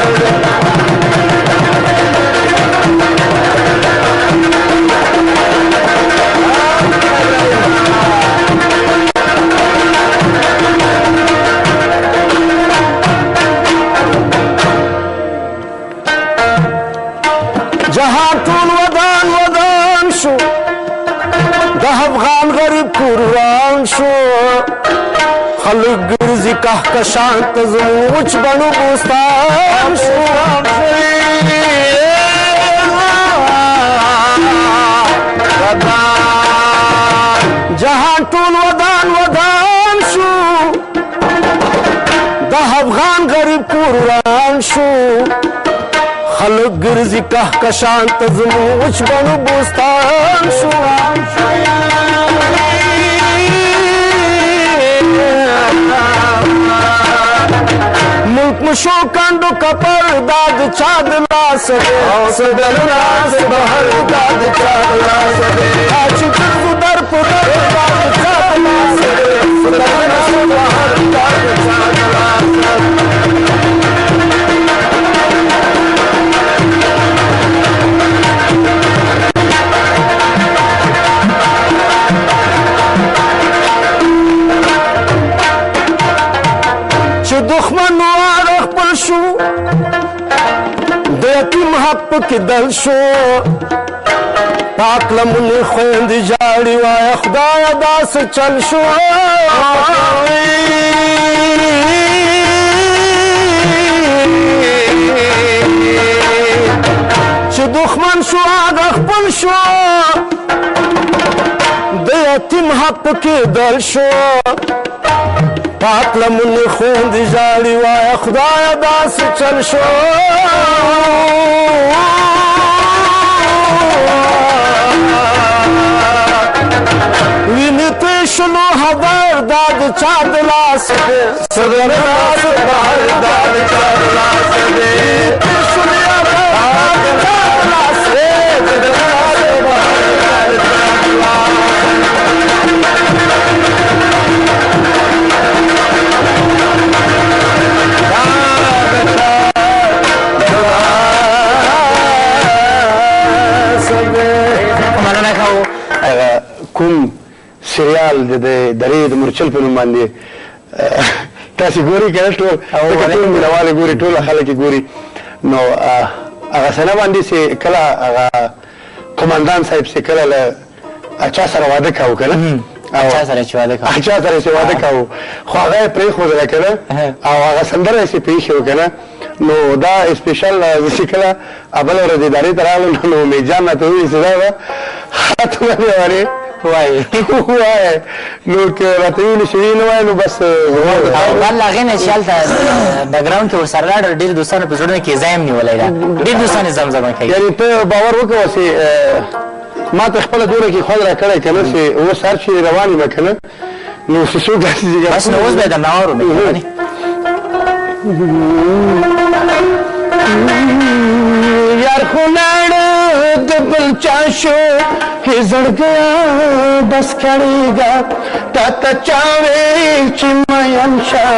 जहाँ टूल वदान वदान शो अफगान गरीब कुर्बान शो खलक गिरजी कहकशां तजमुच बनु बुस्तान शो जहाँ टूल वदान वदान शो کوران شو خلق ګرځي کهکشان ته زموږ بڼو بوستان شو ملک مشو کنڈو کپر داد چاد لاس دے صدر لاس بہر داد چاد لاس دے آچی ترزو در پدر داد چاد لاس دے صدر لاس بہر داد چاد لاس دے چه دخمن وار خپل شو د یتیم حق کې دل شو پاک لمنې خویندې جاړي وایه خدایه داسې چل شو چې دښمن شو هغه خپل شو د یتیم حق کې دل شو پاک لمنې خویندې ژاړي وایه خدایه داسې چل شو وینې توی شلو هدر دا د چا د لاس دی صدر لاس بهر دا د چا د لاس دی توی شلې هدر دا د چا د لاس دی صدر لاس بهر دا د چا د لاس کوم سریال د درې د مرچل په نوم باندې تاسې ګورئ که نه ټول ټول مینهوال ګوري ټول خلک ګوري نو هغه سنه باندې چې کله هغه قمندان صاحب چې کله له اچا سره واده کوو که نه اچا سره چې واده کوو اچا سره چې واده کوو خو هغه یې پرېښودله که نه او هغه سندره یې چې پرېښې وه که نه نو دا سپیشل زه چې کله بله ورځ ادارې ته راغلم نو میجان راته وویل چې دا به خاتمه دی ورې وایي وایي نو که راته ویلې چې نه وایي نو بس او بل هغې نه چې هلته بیکګراونډ کې ورسره لاړ ډېر دوستانو په زړونو کې ځای هم نیولی ده ډېر دوستان یې زمزمه کوي یعنې ته باور وکړه چې ما ته خپله دوره کې خوند را کړی که نه چې اوس هر چې روان یم که نه نو چې څوک داسې بس نو اوس به یې درنه واورو مهرباني یار خو لاړ د بل چا شو هې زړګیا بس کړېږه تا ته چا ویل چې مین شه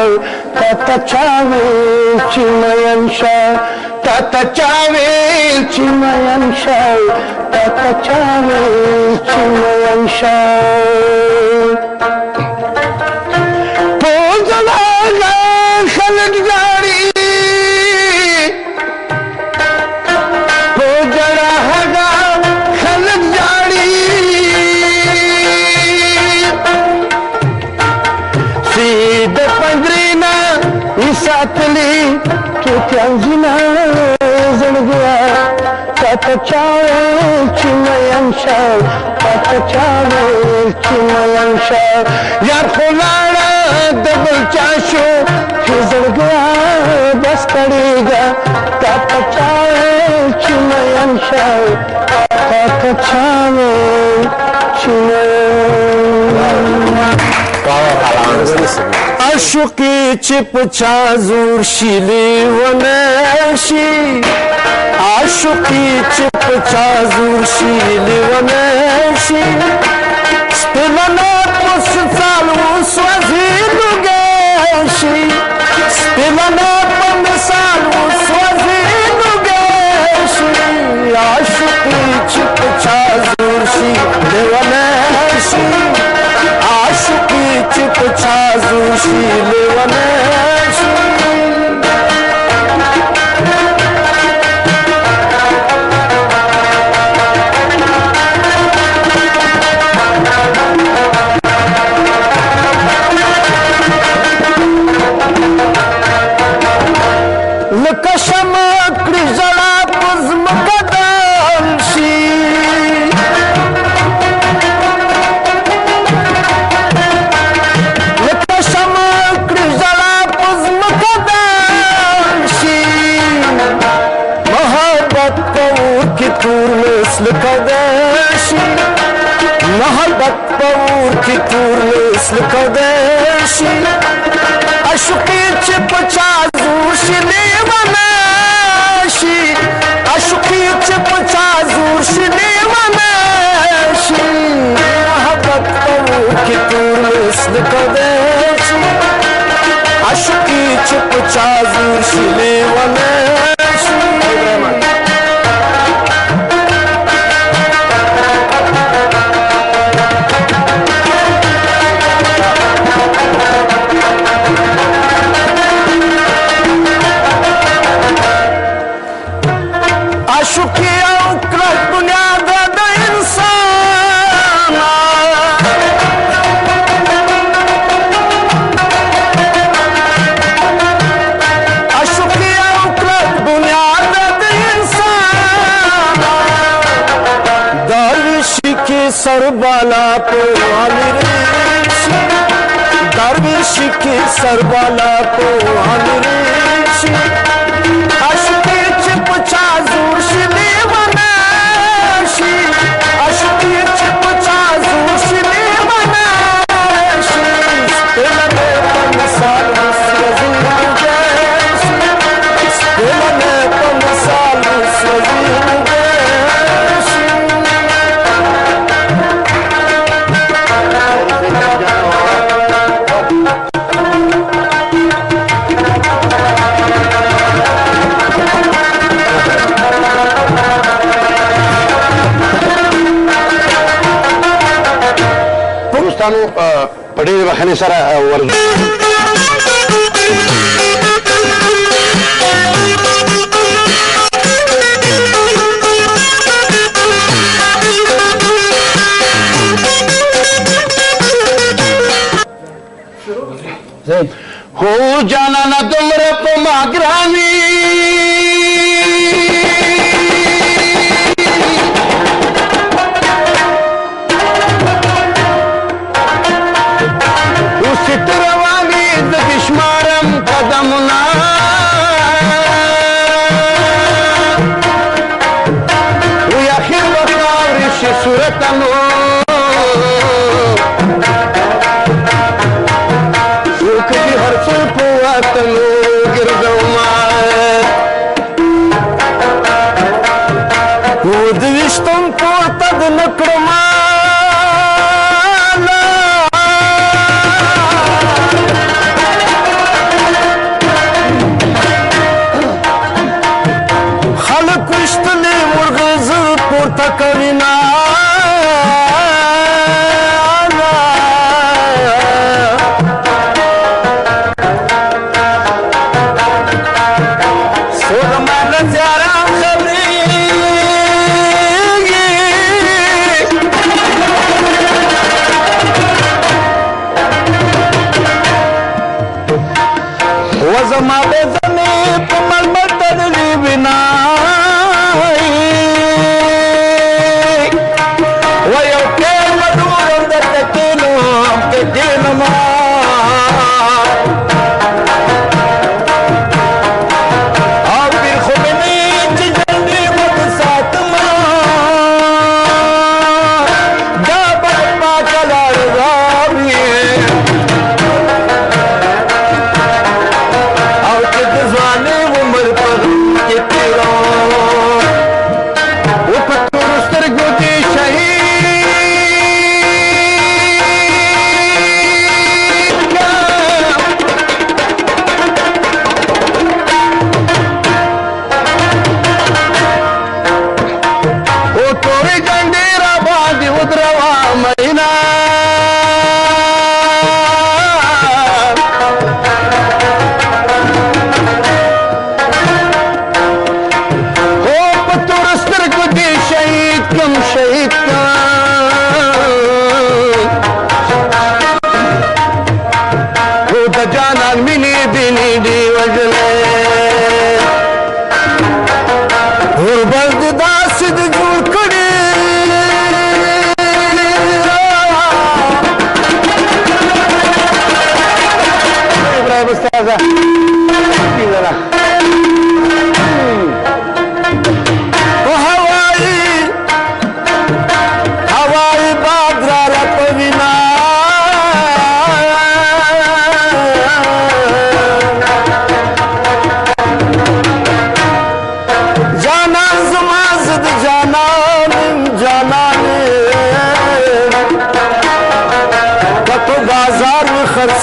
تا ته چا ویل چې مین شه تا ته چا ویل چې مین شه تا ته چا ویل چې مین شه ټول زړه خلک ژاړي ساتلی توتیان زینا زړګیا تا ته چا ویل چې مین شه تا ته چا ویل چې مین شه یار خو لاړه د بل چا شو چې زړګیا بس کړېږه تا ته چا ویل چې مین شه تا ته چا ویل چې عشقی چپ چا زور شیلی ونشی عشقی چپ چا زور شیلی ونشی سپلنا پس سال وسوزی لگشی سپلنا پس سال وسوزی لگشی عشقی چپ چا زور شیلی ونشی عاشقی چپ چازو شیل ونشی لکه شمع کړي ژړا په ځمکه دال شي لکه شمع کړي ژړا محبت پور کی تور نسل کدیشی عشقی چپ چازوش لیوانشی عشقی چپ چازوش لیوانشی محبت پور کی تور نسل کدیشی عشقی چپ چازوش لیوانشی عشقی او کرک بنیاد د انسان عشقی او کرک بنیاد د انسان درویشی کی سر بالا پو علی ریشی درویشی کی سر بالا پو علی ریشی عشقی چپ چازوش لیوانشی عشقی چپ چازوش لیوانشی سپیلنے پنسال مسوزی گیشی سپیلنے پنسال مسوزی گیشی دوستانو په ډېرې بښنې سره هو جانانه دومره په ما ګرانې صورتنو وکړي هر څه په وطنو ګرځوما و د وشتم پورته د نکړما خلک وشتلې مرغز پورته کوي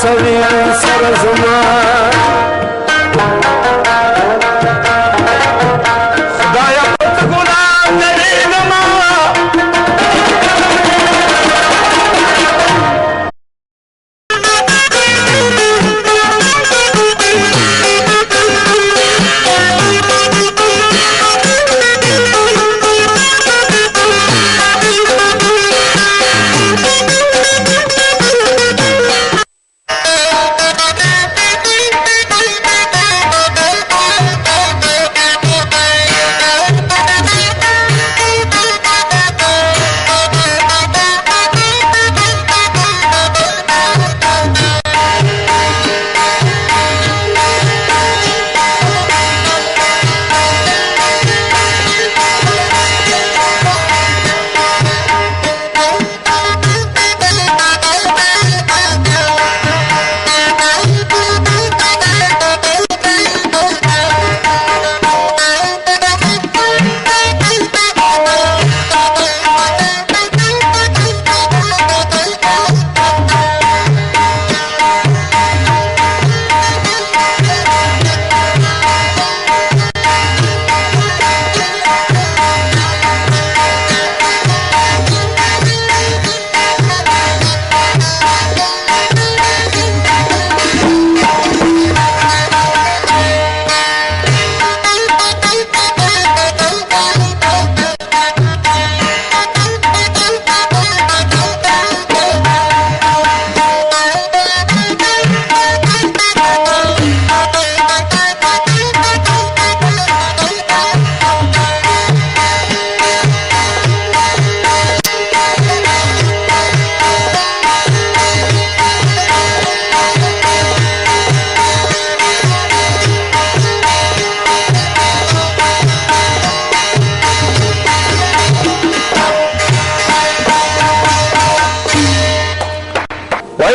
سړي سره زما خدایا پت ګناه کړېږمه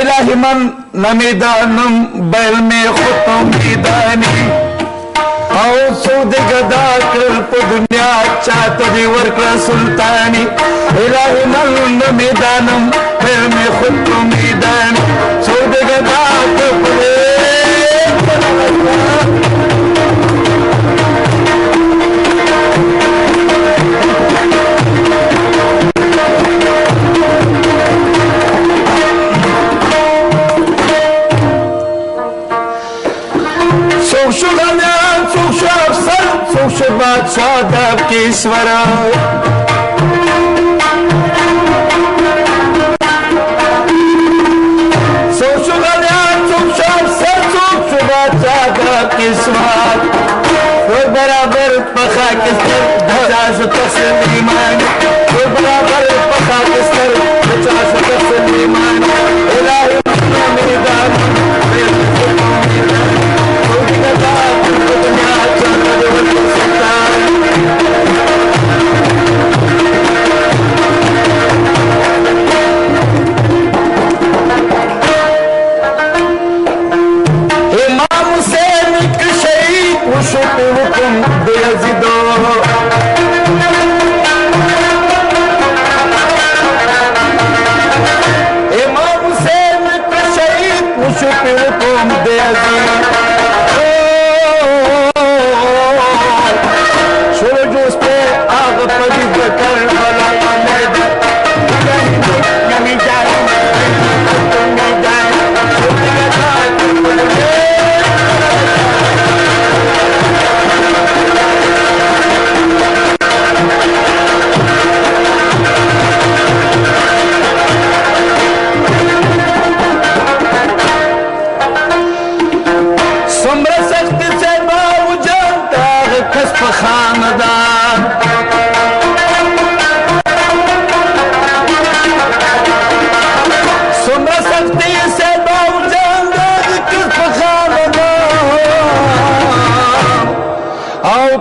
الهی من نمیدانم بیل می خودم میدانی او سود گدا کر په دنیا چاته دی ورکړه سلطانی الهی من نمیدانم بیل می خودم میدانی سود گدا کر په बादशाह देव की स्वर बराबर पखा किस्तर 50% ईमान बराबर पखा किस्तर 50% ईमान इलाही मैदान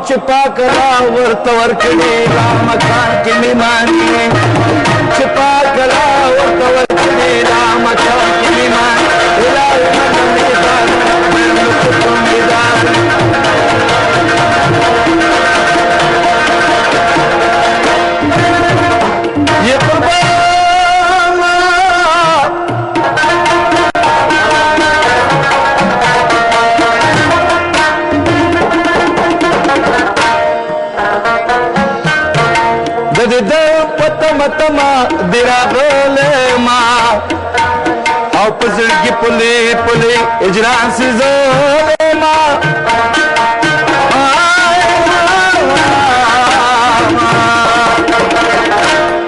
छिपा कला वर्तवर कड़े राम खान की मीमानी छिपा कला वर्तवर कड़े राम खान की मीमानी ये دې د پتم تما دی راغلما او په زړګي پلې پلې اجران سي زلما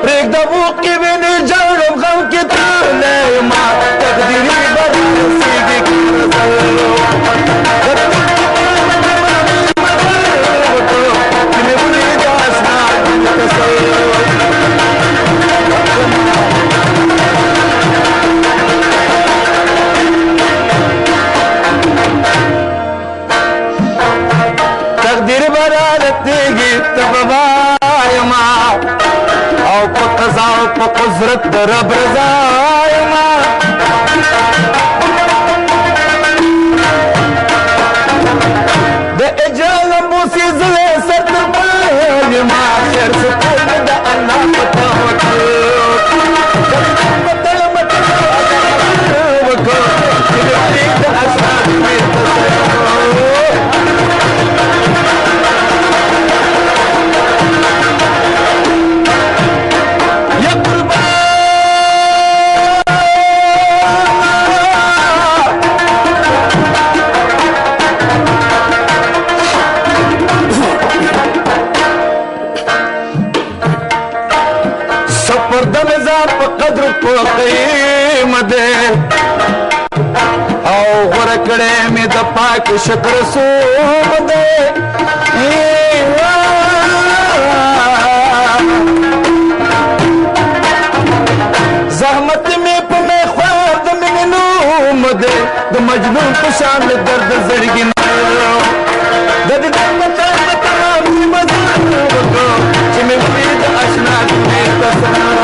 پرېږده وکې وینې جوړم غم کې تلما تقدیري بدل رسېږي تقدیر برالتیږي تبوايما او په قضا او په قدرت د رب رضا يما د اجل موسی زله سر تر يما خیر سکون د الله په توکل قدر په قیمت ده او غره کړه مې د پاک شکر سوم ده زحمت مې په مې خوار د مې نوم ده د مجنون په شان درد زړګي د دې تمام مزار چې مې د آشنا دې تسنه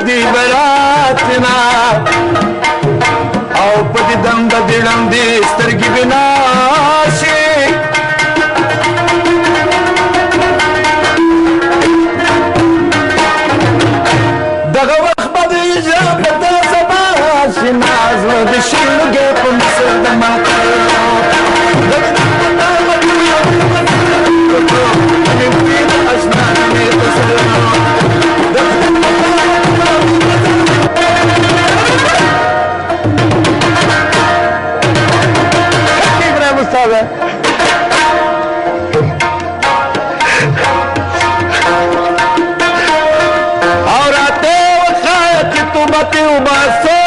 دی براتنا او پدی دم بدلم دی سترگی بناشی دغه وخت بد اجابت زباشی نازو د شلګې په مصر د ماته और आते वक्त तू बती उबासो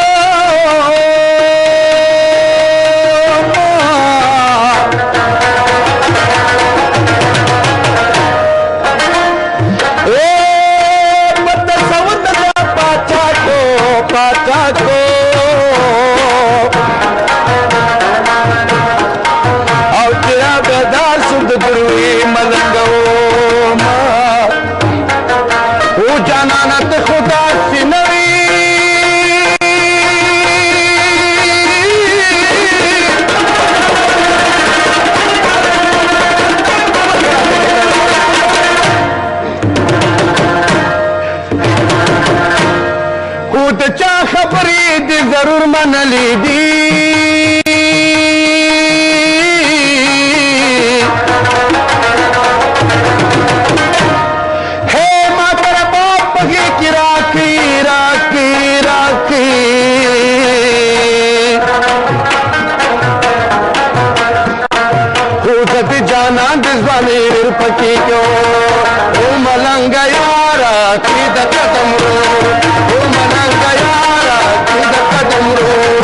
जरूर मन ली दी हे मातर बाप की राखी राखी राखी खूसती जाना दिजवानी पकी क्यों ओ मलंग यारा की दम रो ओ मलंग यारा की दम रो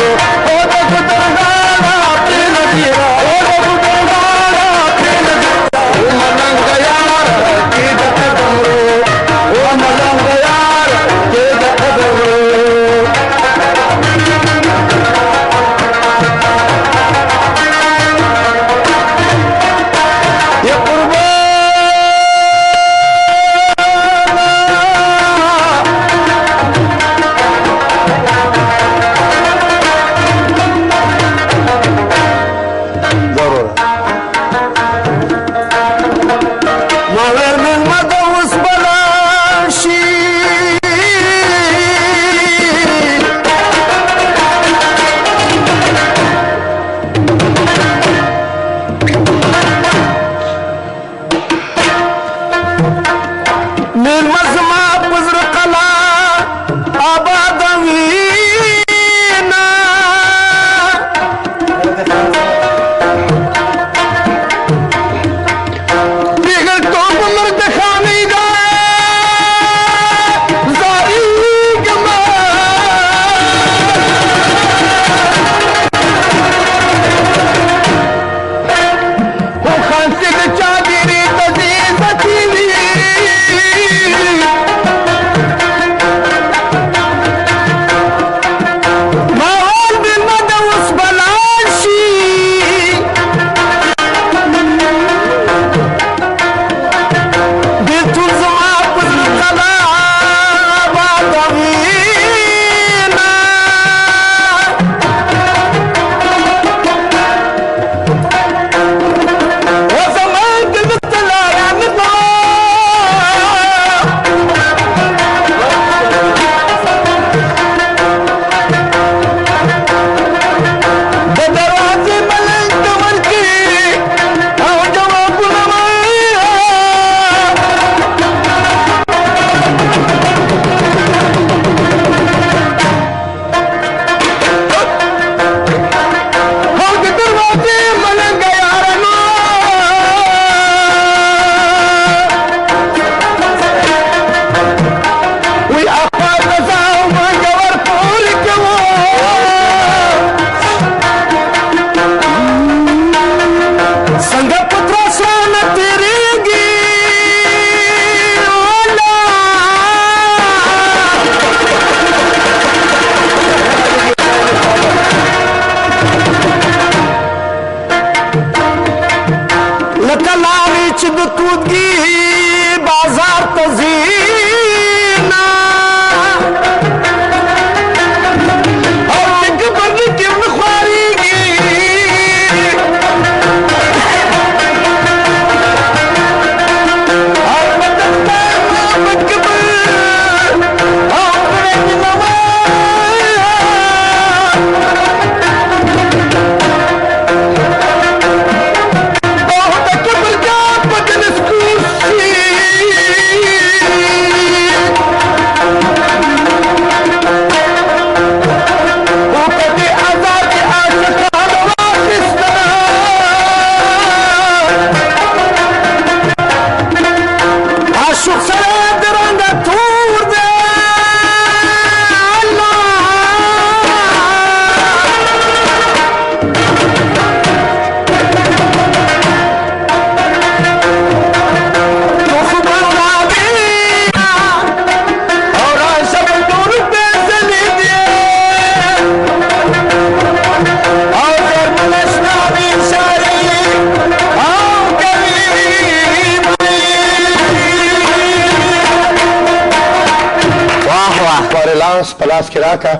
لاس کې راکه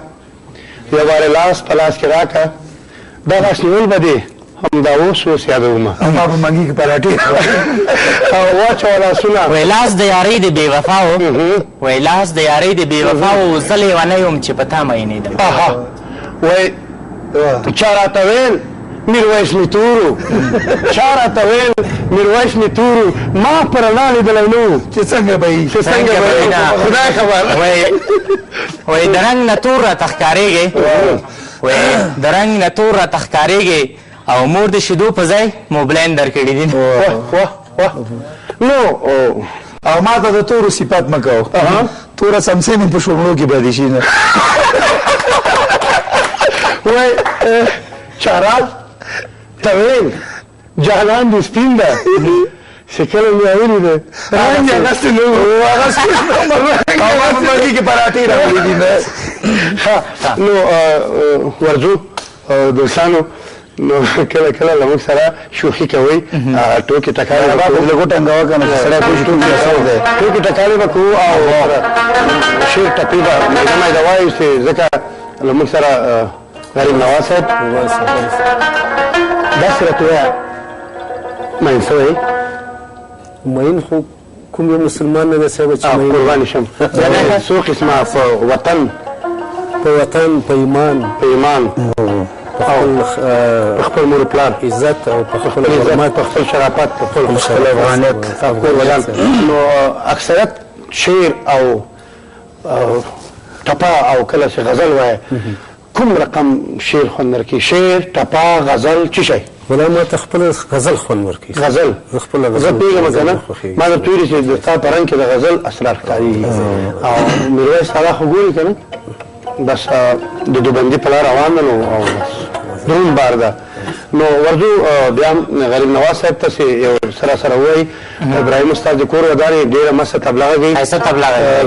یو وارې لاس په لاس کې راکه دا لاس نیول به دې همدا اوس یادومه ما په منګي کې پراټې واچوه لاسونه وای لاس د یارۍ د بې وفاو وای لاس د یارۍ د بې وفاو زه لیونی یم چې په تا مینېدم وای چا راته ویل میرویس نیتورو چا راته ویل میرویس نیتورو ما پر لا لیدلی نه چې څنګه به یې چې څنګه به یې خدای خبر وای د رنګ نه تور راته ښکارېږې وای د رنګ نه تور راته ښکارېږې او مور د شیدو په ځای موبلاین درکړي دي نو او ما ته د تورو صفات مه کوو توره څمڅۍ مې په شونډو کې بدې شي نه وای چارال طویل جهلان دې سپین ده چې کله مې اوري ده رنګ یې اغوستی نه و او ما په منګي کې پراټې راوړي دي نه نو ورځو دوستانو نو کله کله له موږ سره شوخي کوئ ټوکې ټکالې به کوو لږ وټنګوه که نه چې سړی پوه شي ټول یې اثر دی ټوکې ټکالې به کوو او شعر ټپې به میده میده وایو چې ځکه له موږ سره غریب نواز صاحب داسې راته ووایه مین شوی مین خو کوم یو مسلمان نه دی صاحب چې مین قربانې شم څو قسمه په وطن په وطن په ایمان په ایمان په خپل مور پلار عزت او په خپل حرمت په خپل شرافت په خپل افغانیت کور ودان نو اکثریت شعر او ټپه او کله چې غزل وایه کوم رقم شعر خوند درکوي شعر ټپه غزل څه شی ولا ما ته خپل غزل خوند ورکوي غزل زه خپله زه پوهېږم که نه ما درته ویلي چې د تا په رنګ کې د غزل اسرار ښکارېږي او میرویس تعالی خو ګوري که نه بس د دوبندي په لار روان ده نو او بس دروند بار ده نو ورځو بیا هم غریب نواز صاحب ته چې یو سره سره ووایي ابراهیم استاد د کور ودانې ډېره مسته تبلغه کوي ښایسته تبلغه